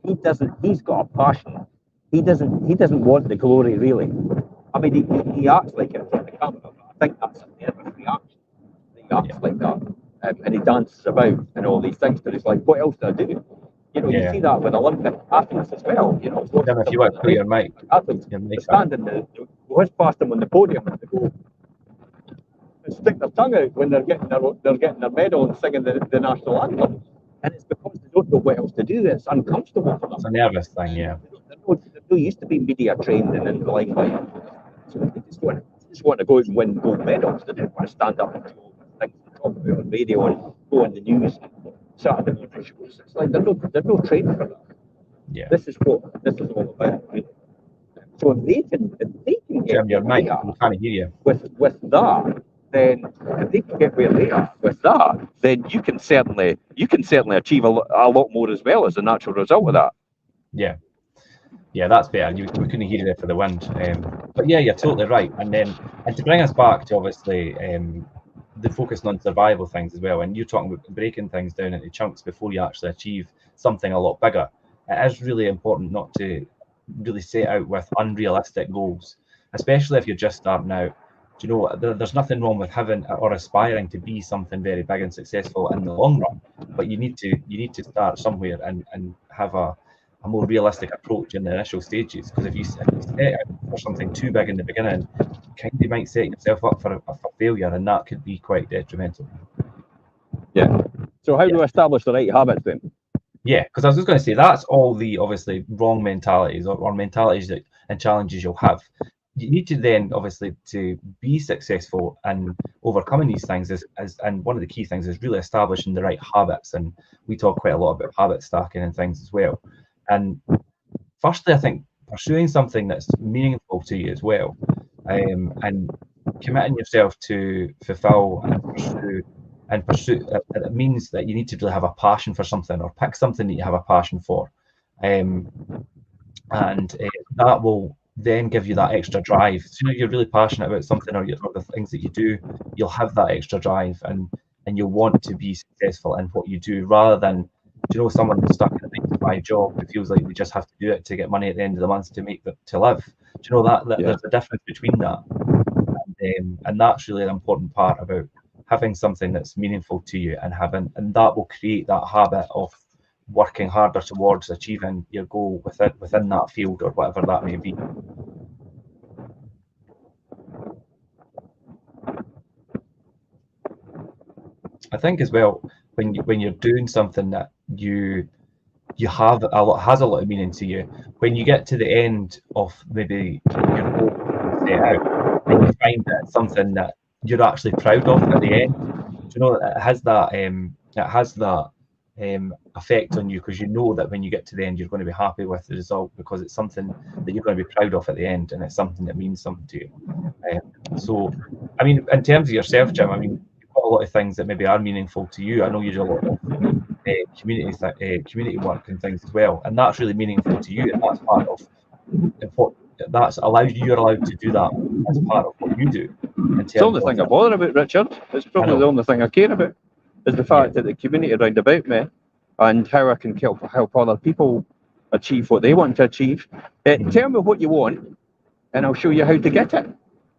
He's got a passion. He doesn't want the glory, really. I mean, he acts like it in front of the camera. I think that's a nervous reaction. He acts like that. And he dances about and all these things, but it's like, what else do I do? You know, you Yeah. see that with Olympic athletes as well. You know, Jim, if you want to put your mic athletes up. stand in the whiz past them on the podium and they go and stick their tongue out when they're getting their medal and singing the national anthem. And it's because they don't know what else to do. It's uncomfortable for them. It's a nervous thing, yeah. They're not used to being media trained and in the limelight. So they just want to go out and win gold medals. They don't want to stand up and do all the things they talk about on radio and go on the news Saturday morning shows. It's like they're no trained for that. Yeah. This is what this is all about, really. So if they can get Jim, your where mic, they are we can't hear you. with that, then if they can get where they are with that, then you can certainly achieve a lot more as well as a natural result of that. Yeah. Yeah, that's better. We couldn't hear you there for the wind. But yeah, you're totally right. And to bring us back to obviously the focus on survival things as well, and you're talking about breaking things down into chunks before you actually achieve something a lot bigger. It is really important not to really set out with unrealistic goals, especially if you're just starting out. Do you know, there's nothing wrong with having or aspiring to be something very big and successful in the long run, but you need to start somewhere and have a more realistic approach in the initial stages. Because if you set out for something too big in the beginning, kind of might set yourself up for failure, and that could be quite detrimental. Yeah. So how do we establish the right habits then? Yeah, because I was just going to say that's all the obviously wrong mentalities or mentalities and challenges you'll have. You need to then obviously to be successful and overcoming these things and one of the key things is really establishing the right habits. And we talk quite a lot about habit stacking and things as well. And firstly, I think pursuing something that's meaningful to you as well, and committing yourself to fulfill and pursue it means that you need to really have a passion for something or pick something that you have a passion for, and that will then give you that extra drive. So you're really passionate about something or the things that you do, you'll have that extra drive and you'll want to be successful in what you do rather than someone who's stuck in a 9-to-5 job who feels like they just have to do it to get money at the end of the month to live. There's a difference between that, and that's really an important part about having something that's meaningful to you and that will create that habit of working harder towards achieving your goal within that field or whatever that may be. I think as well when you're doing something that you have has a lot of meaning to you, when you get to the end of maybe your goal set out and you find that it's something that you're actually proud of at the end, it has that effect on you because you know that when you get to the end you're going to be happy with the result because it's something that you're going to be proud of at the end and it's something that means something to you. So I mean, in terms of yourself, Jim, I mean, you've got a lot of things that maybe are meaningful to you. I know you do a lot of community work and things as well, and that's really meaningful to you, and that's part of what you're allowed to do that as part of what you do. It's the only thing I bother about, Richard. It's probably the only thing I care about is the fact that the community around about me and how I can help other people achieve what they want to achieve. Tell me what you want and I'll show you how to get it.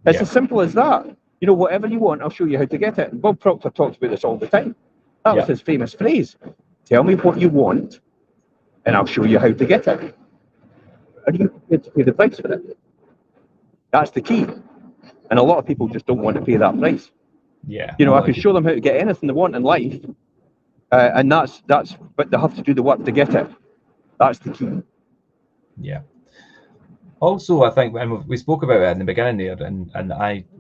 It's as simple as that. Whatever you want, I'll show you how to get it. And Bob Proctor talks about this all the time. That was his famous phrase. Tell me what you want and I'll show you how to get it. Are you prepared to pay the price for it? That's the key. And a lot of people just don't want to pay that price. Yeah. I can show them how to get anything they want in life, and that's but they have to do the work to get it. That's the key. Yeah. Also, I think when we spoke about it in the beginning there, and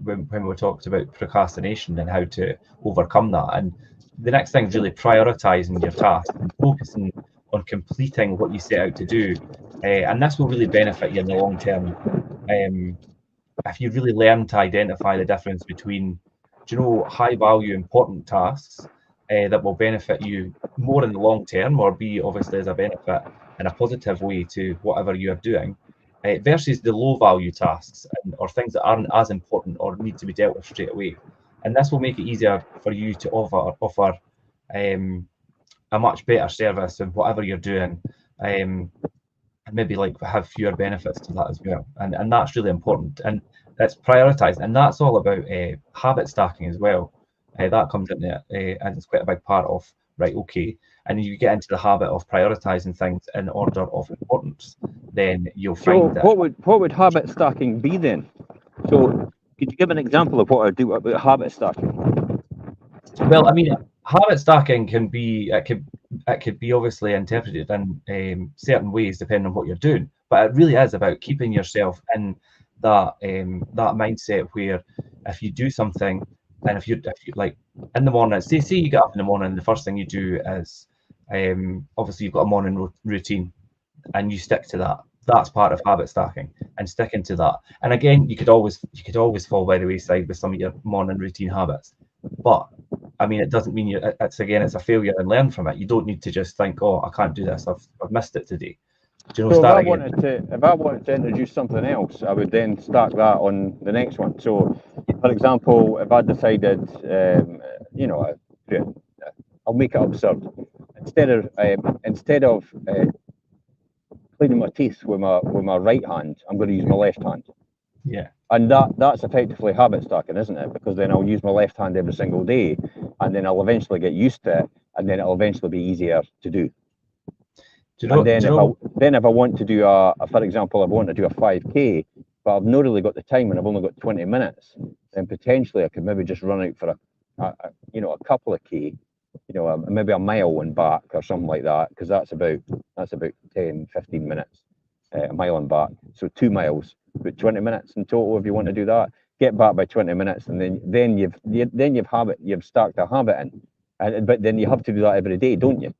when we talked about procrastination and how to overcome that, and the next thing is really prioritizing your tasks and focusing on completing what you set out to do, and this will really benefit you in the long term. If you really learn to identify the difference between, high value important tasks that will benefit you more in the long term or be obviously as a benefit in a positive way to whatever you are doing, versus the low value tasks or things that aren't as important or need to be dealt with straight away. And this will make it easier for you to offer a much better service in whatever you're doing, and maybe have fewer benefits to that as well. And that's really important. And it's prioritized, and that's all about habit stacking as well. That comes in there, and it's quite a big part of right, okay, and you get into the habit of prioritizing things in order of importance, then you'll So find that. what would habit stacking be then? So could you give an example of what I do about habit stacking? Well, I mean, habit stacking can be it could be obviously interpreted in certain ways depending on what you're doing, but it really is about keeping yourself in that mindset where if you do something, and if you like in the morning, say you get up in the morning, the first thing you do is obviously you've got a morning routine, and you stick to that. That's part of habit stacking and sticking to that. And again, you could always fall by the wayside with some of your morning routine habits, but I mean, it doesn't mean it's a failure and learn from it. You don't need to just think, oh, I can't do this. I've missed it today. Do you know, So start again. if I wanted to introduce something else, I would then stack that on the next one. So, for example, if I decided, I'll make it absurd. Instead of cleaning my teeth with my right hand, I'm going to use my left hand. Yeah. And that's effectively habit stacking, isn't it? Because then I'll use my left hand every single day, and then I'll eventually get used to it, and then it'll eventually be easier to do. And then if I want to do for example, I want to do a 5K, but I've not really got the time and I've only got 20 minutes, then potentially I could maybe just run out for a couple of K, maybe a mile and back or something like that, because that's about 10, 15 minutes, a mile and back. So 2 miles, about 20 minutes in total if you want to do that. Get back by 20 minutes, and then you've stacked a habit in, but then you have to do that every day, don't you?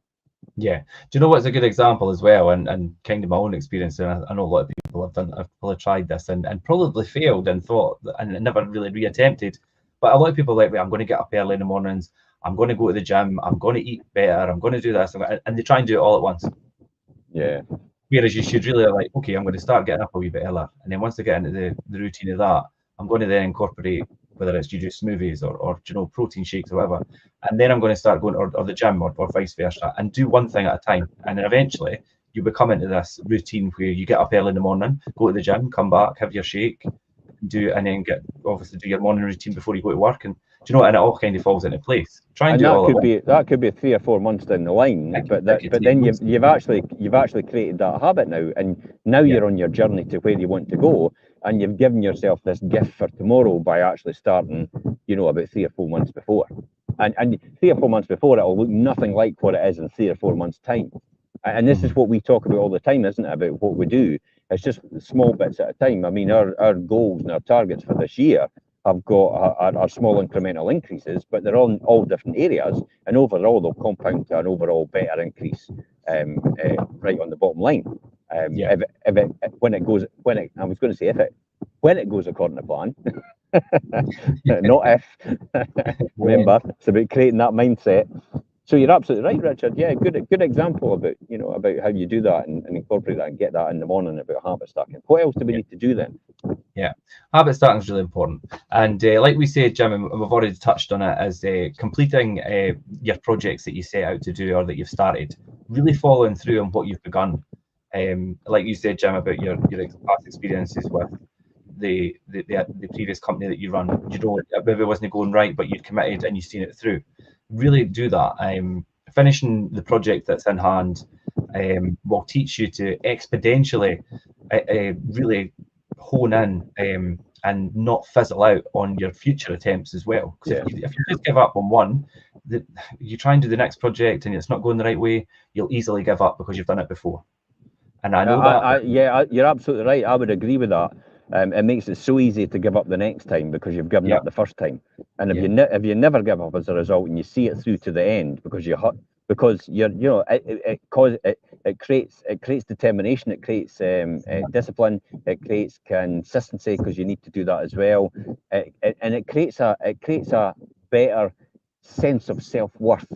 Yeah. Do you know what's a good example as well, and kind of my own experience, and I know a lot of people have probably tried this and probably failed and thought and never really reattempted. But a lot of people are like, I'm going to get up early in the mornings, I'm going to go to the gym, I'm going to eat better, I'm going to do this, and they try and do it all at once. Yeah. Whereas you should really like, okay, I'm going to start getting up a wee bit earlier, and then once I get into the routine of that, I'm going to then incorporate whether it's you do smoothies or protein shakes or whatever, and then I'm going to start going or the gym or vice versa, and do one thing at a time, and then eventually you become into this routine where you get up early in the morning, go to the gym, come back, have your shake, and then obviously do your morning routine before you go to work, and and it all kind of falls into place. Try and do it all at once. That could be 3 or 4 months down the line, but then you've actually created that habit now, and now you're on your journey to where you want to go, and you've given yourself this gift for tomorrow by actually starting, about 3 or 4 months before, and 3 or 4 months before it'll look nothing like what it is in 3 or 4 months time, and this is what we talk about all the time, isn't it? About what we do. It's just small bits at a time. I mean, our goals and our targets for this year have got are small incremental increases, but they're on all different areas, and overall they'll compound to an overall better increase right on the bottom line. When it goes according to plan, not if. Remember, it's about creating that mindset. So you're absolutely right, Richard. Yeah, good example about how you do that and incorporate that and get that in the morning about habit stacking. What else do we need to do then? Yeah, habit stacking is really important, and like we said, Jim, and we've already touched on it, as completing your projects that you set out to do or that you've started, really following through on what you've begun. Like you said, Jim, about your past experiences with the previous company that you run. Maybe it wasn't going right, but you'd committed and you've seen it through. Really do that. Finishing the project that's in hand will teach you to exponentially really hone in and not fizzle out on your future attempts as well. Because if you just give up on one, you try and do the next project and it's not going the right way, you'll easily give up because you've done it before. And I know that. You're absolutely right. I would agree with that. It makes it so easy to give up the next time because you've given up the first time. And if you never give up as a result and you see it through to the end because it creates determination, it creates discipline, it creates consistency because you need to do that as well, and it creates a better sense of self-worth.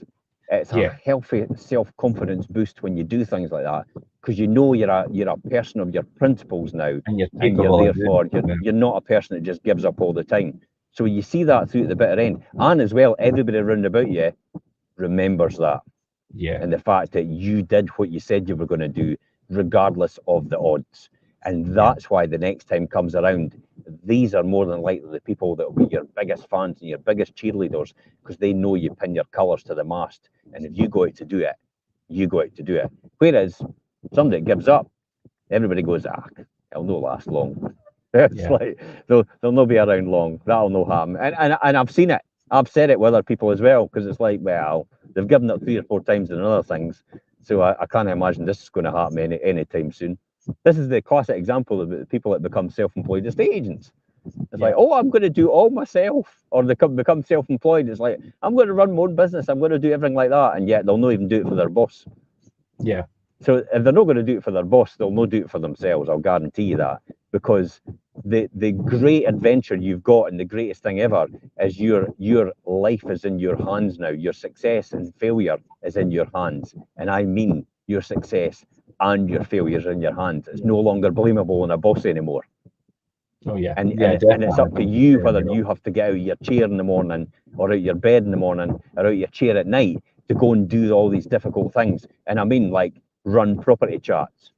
It's a healthy self-confidence boost when you do things like that, because you're a person of your principles now, and you're not a person that just gives up all the time. So you see that through to the bitter end, and as well, everybody around about you remembers that. And the fact that you did what you said you were going to do, regardless of the odds. And that's why the next time comes around, these are more than likely the people that will be your biggest fans and your biggest cheerleaders, because they know you pin your colours to the mast And if you go out to do it, you go out to do it. Whereas somebody that gives up, everybody goes, it'll not last long. It's like they'll not be around long. That'll not happen. And I've seen it. I've said it with other people as well, because it's like, well, they've given up 3 or 4 times in other things, so I can't imagine this is going to happen anytime soon. This is the classic example of the people that become self-employed estate agents. It's like, oh, I'm going to do all myself, or they become self-employed. It's like, I'm going to run my own business. I'm going to do everything like that, and yet they'll not even do it for their boss. Yeah. So if they're not going to do it for their boss, they'll not do it for themselves. I'll guarantee you that, because the great adventure you've got and the greatest thing ever is your life is in your hands now. Your success and failure is in your hands, and I mean your success and your failures in your hands. It's no longer blamable on a boss anymore. Oh yeah. And it's up to you whether you have to get out of your chair in the morning, or out of your bed in the morning, or out of your chair at night to go and do all these difficult things. And I mean, like, run property chats,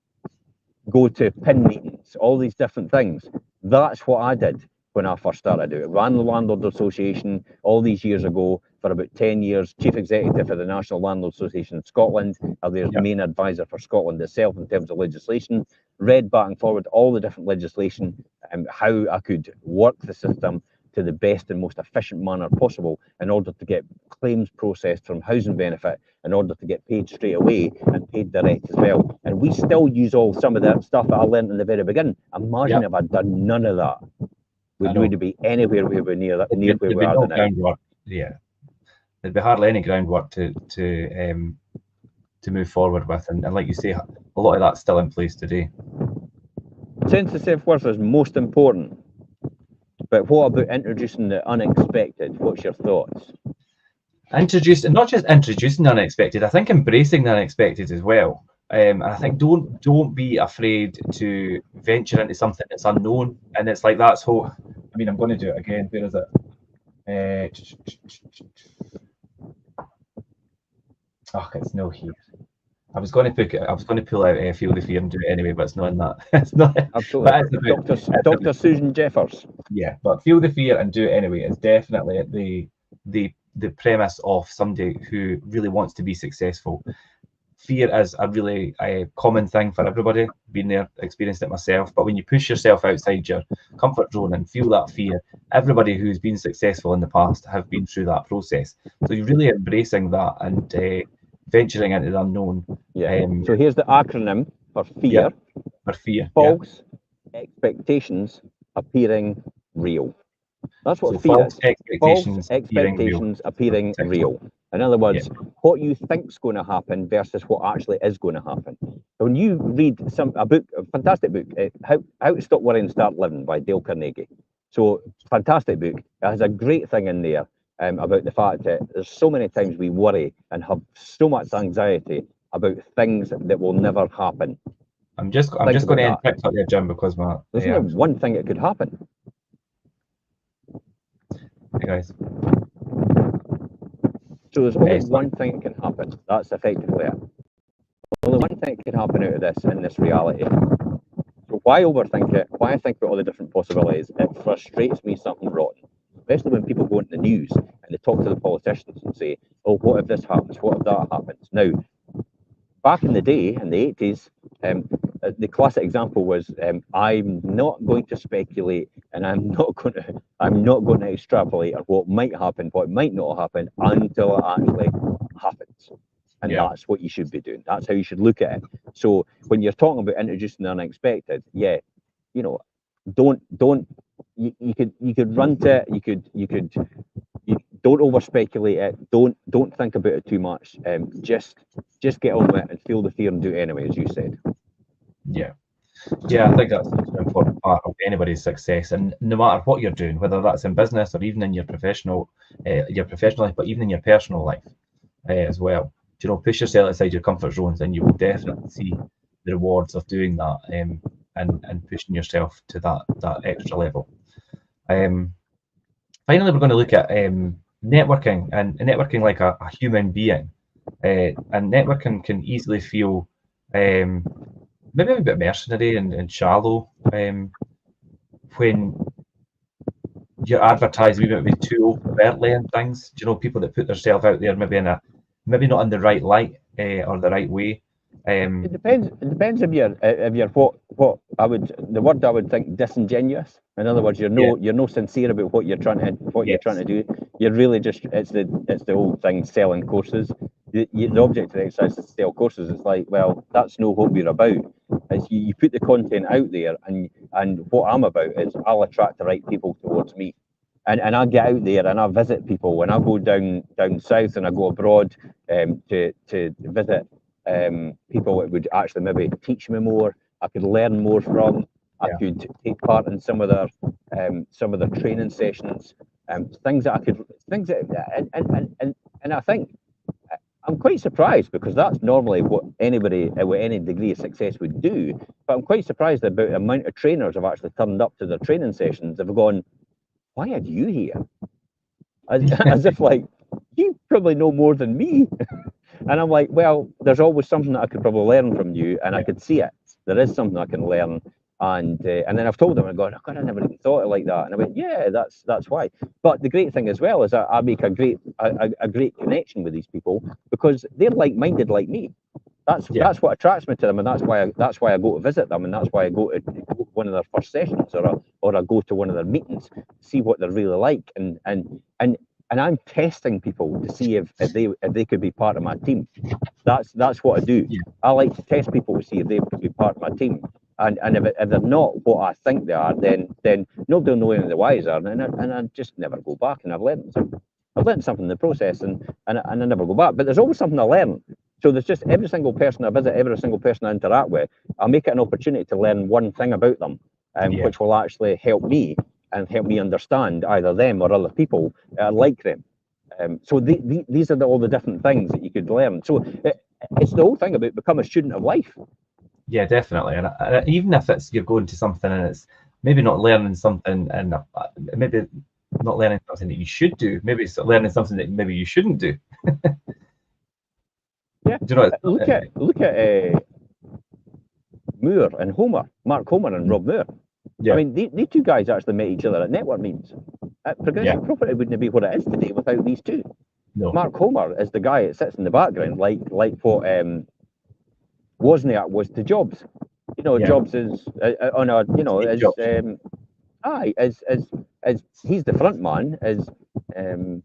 go to PIN meetings, all these different things. That's what I did when I first started out. I ran the Landlord Association all these years ago for about 10 years, chief executive of the National Landlord Association in Scotland. I was the main advisor for Scotland itself in terms of legislation, read back and forward all the different legislation and how I could work the system to the best and most efficient manner possible in order to get claims processed from housing benefit, in order to get paid straight away and paid direct as well. And we still use all some of that stuff that I learned in the very beginning. Imagine if I'd done none of that. We wouldn't be anywhere we were near where we are now. Yeah, there'd be hardly any groundwork to move forward with, and like you say, a lot of that's still in place today. Sense of self-worth is most important. But what about introducing the unexpected? What's your thoughts? Not just introducing the unexpected, I think embracing the unexpected as well. And I think don't be afraid to venture into something that's unknown. And it's like that's whole. I mean, I'm going to do it again. Where is it? It's no here. I was going to pull out Feel the Fear and do it anyway, but it's not in that. It's not. Absolutely. Dr. Susan Jeffers. Yeah, but Feel the Fear and do it anyway is definitely the premise of somebody who really wants to be successful. Fear is a really common thing for everybody. Been there, experienced it myself. But when you push yourself outside your comfort zone and feel that fear, everybody who's been successful in the past have been through that process. So you're really embracing that and venturing into the unknown. So here's the acronym for fear. False expectations appearing real. That's what fear is. False expectations appearing real. In other words, what you think's going to happen versus what actually is going to happen. When you read a fantastic book, How to Stop Worrying and Start Living by Dale Carnegie. So fantastic book. It has a great thing in there about the fact that there's so many times we worry and have so much anxiety about things that will never happen. I'm just going to end up there, Jim, because there's no one thing that could happen. Hey guys. So there's only one thing that can happen. That's effectively it. Only one thing that can happen out of this in this reality. So why overthink it? Why think about all the different possibilities? It frustrates me something rotten. Especially when people go into the news and they talk to the politicians and say, oh, what if this happens? What if that happens? Now, back in the day, in the 80s, the classic example was, I'm not going to speculate and I'm not going to extrapolate on what might happen, what might not happen until it actually happens. And that's what you should be doing. That's how you should look at it. So when you're talking about introducing the unexpected, don't you could run to it, you don't over speculate it, don't think about it too much. Just get on with it and feel the fear and do it anyway, as you said. I think that's an important part of anybody's success, and no matter what you're doing, whether that's in business or even in your professional life, but even in your personal life as well. Push yourself outside your comfort zones, and you will definitely see the rewards of doing that and pushing yourself to that extra level. Finally, we're going to look at networking and networking like a human being. And networking can easily feel maybe a bit mercenary and shallow when you're advertising maybe too overtly and things. People that put themselves out there maybe in a maybe not in the right light or the right way. It depends. It depends if you're the word I would think disingenuous. In other words, Yeah, you're no sincere about what you're trying yes, to do. You're really just it's the old thing selling courses. The object of the exercise is to sell courses. It's like, well, that's no what we're about. It's you put the content out there, and what I'm about is I'll attract the right people towards me. And I get out there and I visit people, and I go down south and I go abroad to visit people that would actually maybe teach me more. I could learn more from. I yeah, could take part in some of their training sessions, things that I could things that and I think I'm quite surprised, because that's normally what anybody with any degree of success would do. But I'm quite surprised about the amount of trainers have actually turned up to their training sessions. They've gone, "Why are you here?" As if like, you probably know more than me. And I'm like, well, there's always something that I could probably learn from you, and I yeah, could see it. There is something I can learn, and then I've told them, I'm going, oh God, I never even thought it like that. And I went, yeah, that's why. But the great thing as well is I make a great connection with these people, because they're like-minded like me. yeah, That's what attracts me to them, and that's why I go to visit them, and that's why I go to one of their first sessions, or I go to one of their meetings, see what they're really like, and I'm testing people to see if they could be part of my team. That's what I do. yeah, I like to test people to see if they could be part of my team. And if they're not what I think they are, then nobody will know any the wiser, and I just never go back. And I've learned something in the process, and I never go back. But there's always something I learn. So there's just every single person I visit, every single person I interact with, I make it an opportunity to learn one thing about them, yeah, which will actually help me and help me understand either them or other people like them. So these are all the different things that you could learn. So it's the whole thing about become a student of life. yeah, definitely. And even if it's you're going to something and it's maybe not learning something, and maybe not learning something that you should do, maybe it's learning something that maybe you shouldn't do. Yeah, Do you know? look at Moore and Homer, Mark Homer and Rob Moore. I Yeah, mean, these two guys actually met each other at network meetings. yeah, Progressive Property wouldn't be what it is today without these two. no, Mark Homer is the guy that sits in the background, like what Wozniak was to Jobs. yeah, Jobs is on a Steve as Jobs. aye as he's the front man as um,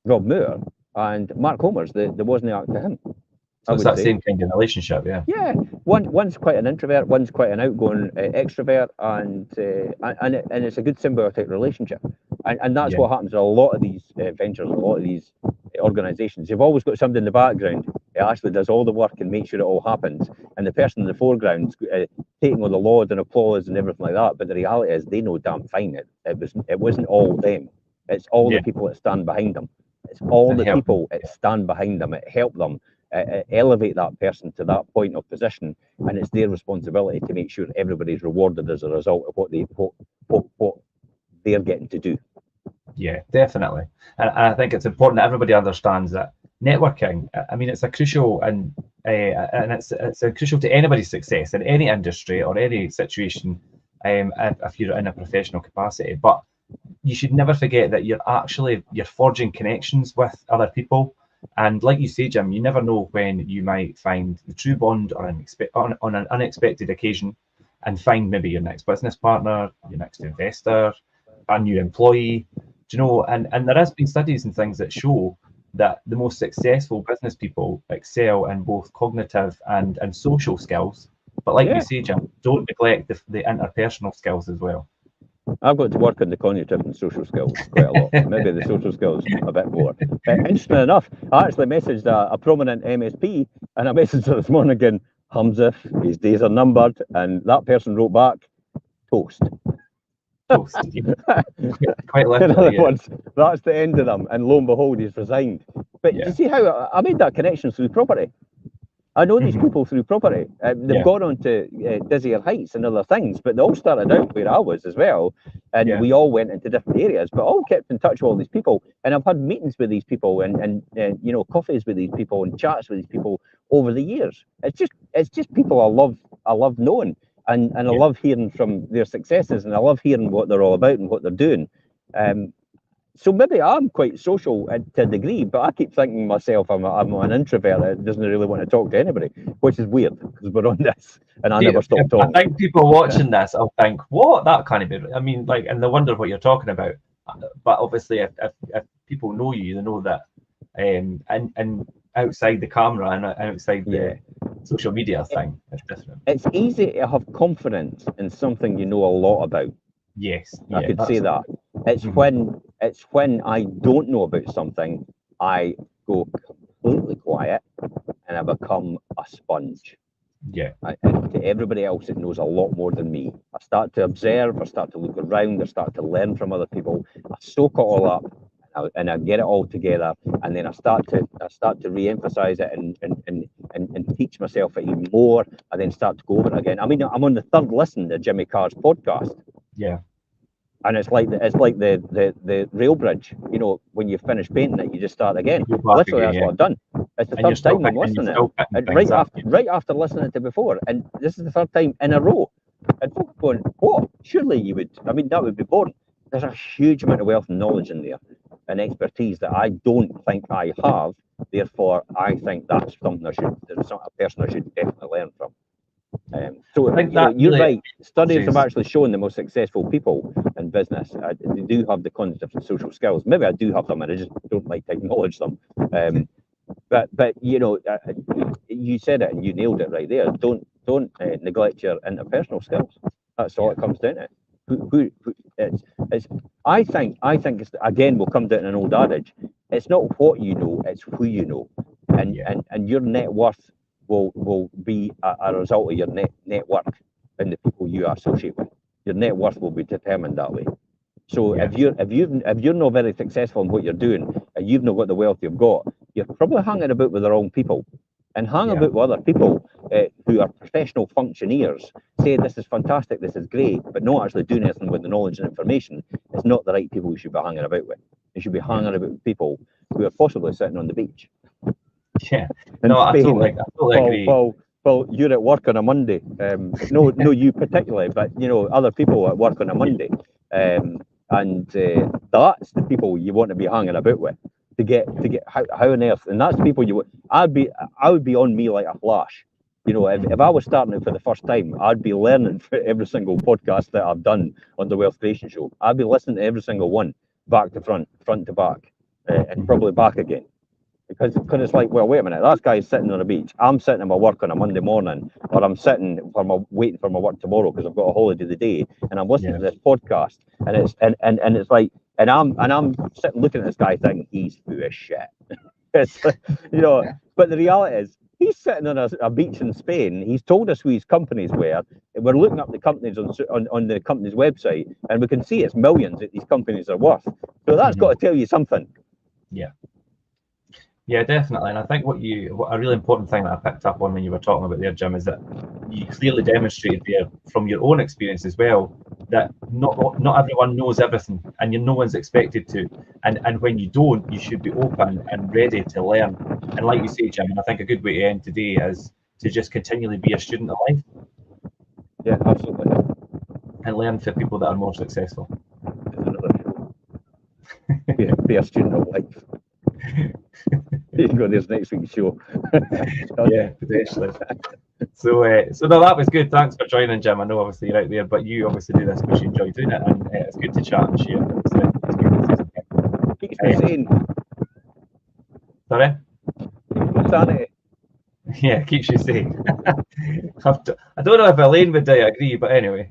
Rob Moore, and Mark Homer's the Wozniak to him, I So it's would that say. same kind of relationship. Yeah, Yeah, one's quite an introvert, one's quite an outgoing extrovert, and it's a good symbiotic relationship, and that's yeah, what happens in a lot of these ventures, a lot of these organisations. You've always got somebody in the background who actually does all the work and makes sure it all happens, and the person in the foreground taking all the laud and applause and everything like that. But the reality is, they know damn fine it wasn't all them. It's all the yeah, people that stand behind them. It's all and the help them. people that stand behind them. It helped them elevate that person to that point of position, and it's their responsibility to make sure everybody's rewarded as a result of what they're getting to do. Yeah, definitely. And I think it's important that everybody understands that networking. I mean, it's a crucial and it's a crucial to anybody's success in any industry or any situation. If you're in a professional capacity, but you should never forget that you're forging connections with other people. And like you say, Jim, you never know when you might find the true bond on an unexpected occasion, and find maybe your next business partner, your next investor, a new employee. Do you know? And there has been studies and things that show that the most successful business people excel in both cognitive and social skills. But like you Yeah, say, Jim, don't neglect the interpersonal skills as well. I've got to work on the cognitive and social skills quite a lot. Maybe the social skills a bit more. Interesting enough, I actually messaged a prominent MSP, and I messaged her this morning again, Hamza, his days are numbered, and that person wrote back, toast. Toast. Quite In other literally, yeah. words, that's the end of them, and lo and behold, he's resigned. But do you Yeah. see how I made that connection through property? I know these Mhm. people through property. They've Yeah. gone on to dizzier heights and other things, but they all started out where I was as well. And Yeah. we all went into different areas, but all kept in touch with all these people. And I've had meetings with these people and coffees with these people and chats with these people over the years. It's just people I love knowing, and I Yeah. love hearing from their successes, and I love hearing what they're all about and what they're doing. Um, So maybe I'm quite social to a degree, but I keep thinking myself I'm an introvert that doesn't really want to talk to anybody, which is weird because we're on this and I never stop talking. I think people watching this will think, what? That can't be. I mean, like, and they wonder what you're talking about. But obviously, if people know you, they know that, and outside the camera and outside the social media thing, it's different. It's easy to have confidence in something you know a lot about. Yes, I could say that. It's when I don't know about something, I go completely quiet and I become a sponge. Yeah. And to everybody else that knows a lot more than me, I start to observe, I start to look around, I start to learn from other people, I soak it all up, and I get it all together, and then I start to re-emphasize it and teach myself it even more, and then start to go over it again. I mean, I'm on the third listen to Jimmy Carr's podcast. Yeah. And it's like the rail bridge, you know, when you finish painting it, you just start again. Literally, that's what I've done. It's the third time I'm listening to it. And right after listening to it before, and this is the third time in a row. And folks are going, what? Surely you would, I mean, that would be boring. There's a huge amount of wealth and knowledge in there and expertise that I don't think I have. Therefore, I think that's something a person I should definitely learn from. So you're right. Studies have actually shown the most successful people in business, they do have the cognitive and social skills. Maybe I do have them, and I just don't like to acknowledge them. But you know, you said it and you nailed it right there. Don't neglect your interpersonal skills. That's all it comes down to. I think it's, again, we'll come down to an old adage. It's not what you know, it's who you know, and your net worth will be a result of your network and the people you associate with. Your net worth will be determined that way. So if you're not very successful in what you're doing, and you've not got the wealth you've got, you're probably hanging about with the wrong people. And hang about with other people who are professional functioneers, say this is fantastic, this is great, but not actually doing anything with the knowledge and information. It's not the right people you should be hanging about with. You should be hanging about with people who are possibly sitting on the beach. Yeah, no, I totally agree. Well, you're at work on a Monday. No, you particularly, but you know, other people at work on a Monday, and that's the people you want to be hanging about with to get how on earth. And that's the people you would. I would be on me like a flash. You know, if I was starting it for the first time, I'd be learning for every single podcast that I've done on the Wealth Creation Show. I'd be listening to every single one, back to front, front to back, and probably back again. Because it's like, well, wait a minute, that guy's sitting on the beach. I'm sitting at my work on a Monday morning, or I'm sitting waiting for my work tomorrow because I've got a holiday today, and I'm listening to this podcast, and it's like, and I'm sitting looking at this guy thinking he's full of shit. It's like, you know, but the reality is he's sitting on a beach in Spain. He's told us who his companies were. We're looking up the companies on the company's website, and we can see it's millions that these companies are worth. So that's got to tell you something. Yeah. Yeah, definitely. And I think what a really important thing that I picked up on when you were talking about there, Jim, is that you clearly demonstrated there from your own experience as well that not everyone knows everything, and no one's expected to. And when you don't, you should be open and ready to learn. And like you say, Jim, and I think a good way to end today is to just continually be a student of life. Yeah, absolutely. And learn from people that are more successful. Be a student of life. You can go this next week's show. Yeah, potentially. So no, that was good. Thanks for joining, Jim. I know obviously you're out there, but you obviously do this because you enjoy doing it, and it's good to chat and share. It's good to keeps me sane. Sorry? Sanity. Yeah, keeps you sane. I don't know if Elaine would agree, but anyway.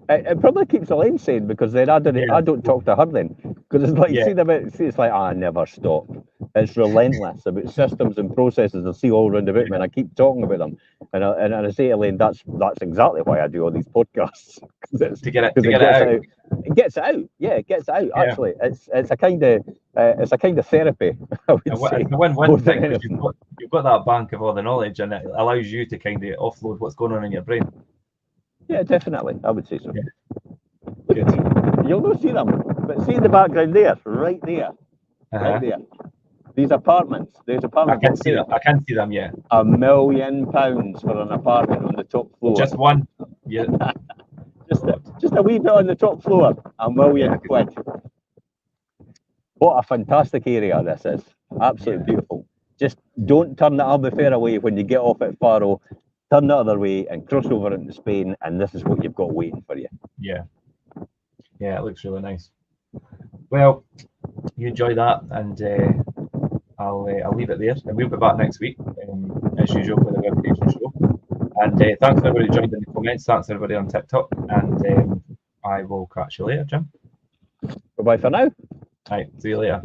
It probably keeps Elaine sane, because then I don't talk to her then. Because it's like, it's like, I never stop. It's relentless about systems and processes I see all around about me, and I keep talking about them. And I say, Elaine, that's exactly why I do all these podcasts. To get it out. It gets out. Yeah, it gets out. Yeah. Actually, it's a kind of therapy. I would say. It's a win-win thing, because you've got that bank of all the knowledge, and it allows you to kind of offload what's going on in your brain. Yeah, definitely. I would say so. Yeah. Good. You'll not see them, but see in the background there, right there, right there. These apartments. There's apartments. I can see them. I can see them. Yeah. £1 million for an apartment on the top floor. Just one. Yeah. just a wee bit on the top floor. £1 million. What a fantastic area this is. Absolutely beautiful. Just don't turn the Albufeira away when you get off at Faro. Turn the other way and cross over into Spain, and this is what you've got waiting for you. Yeah. Yeah, it looks really nice. Well, you enjoy that, and I'll leave it there, and we'll be back next week, as usual, with a web creation show. And thanks to everybody who joined in the comments. Thanks to everybody on TikTok, and I will catch you later, Jim. Bye-bye for now. Right, see you later.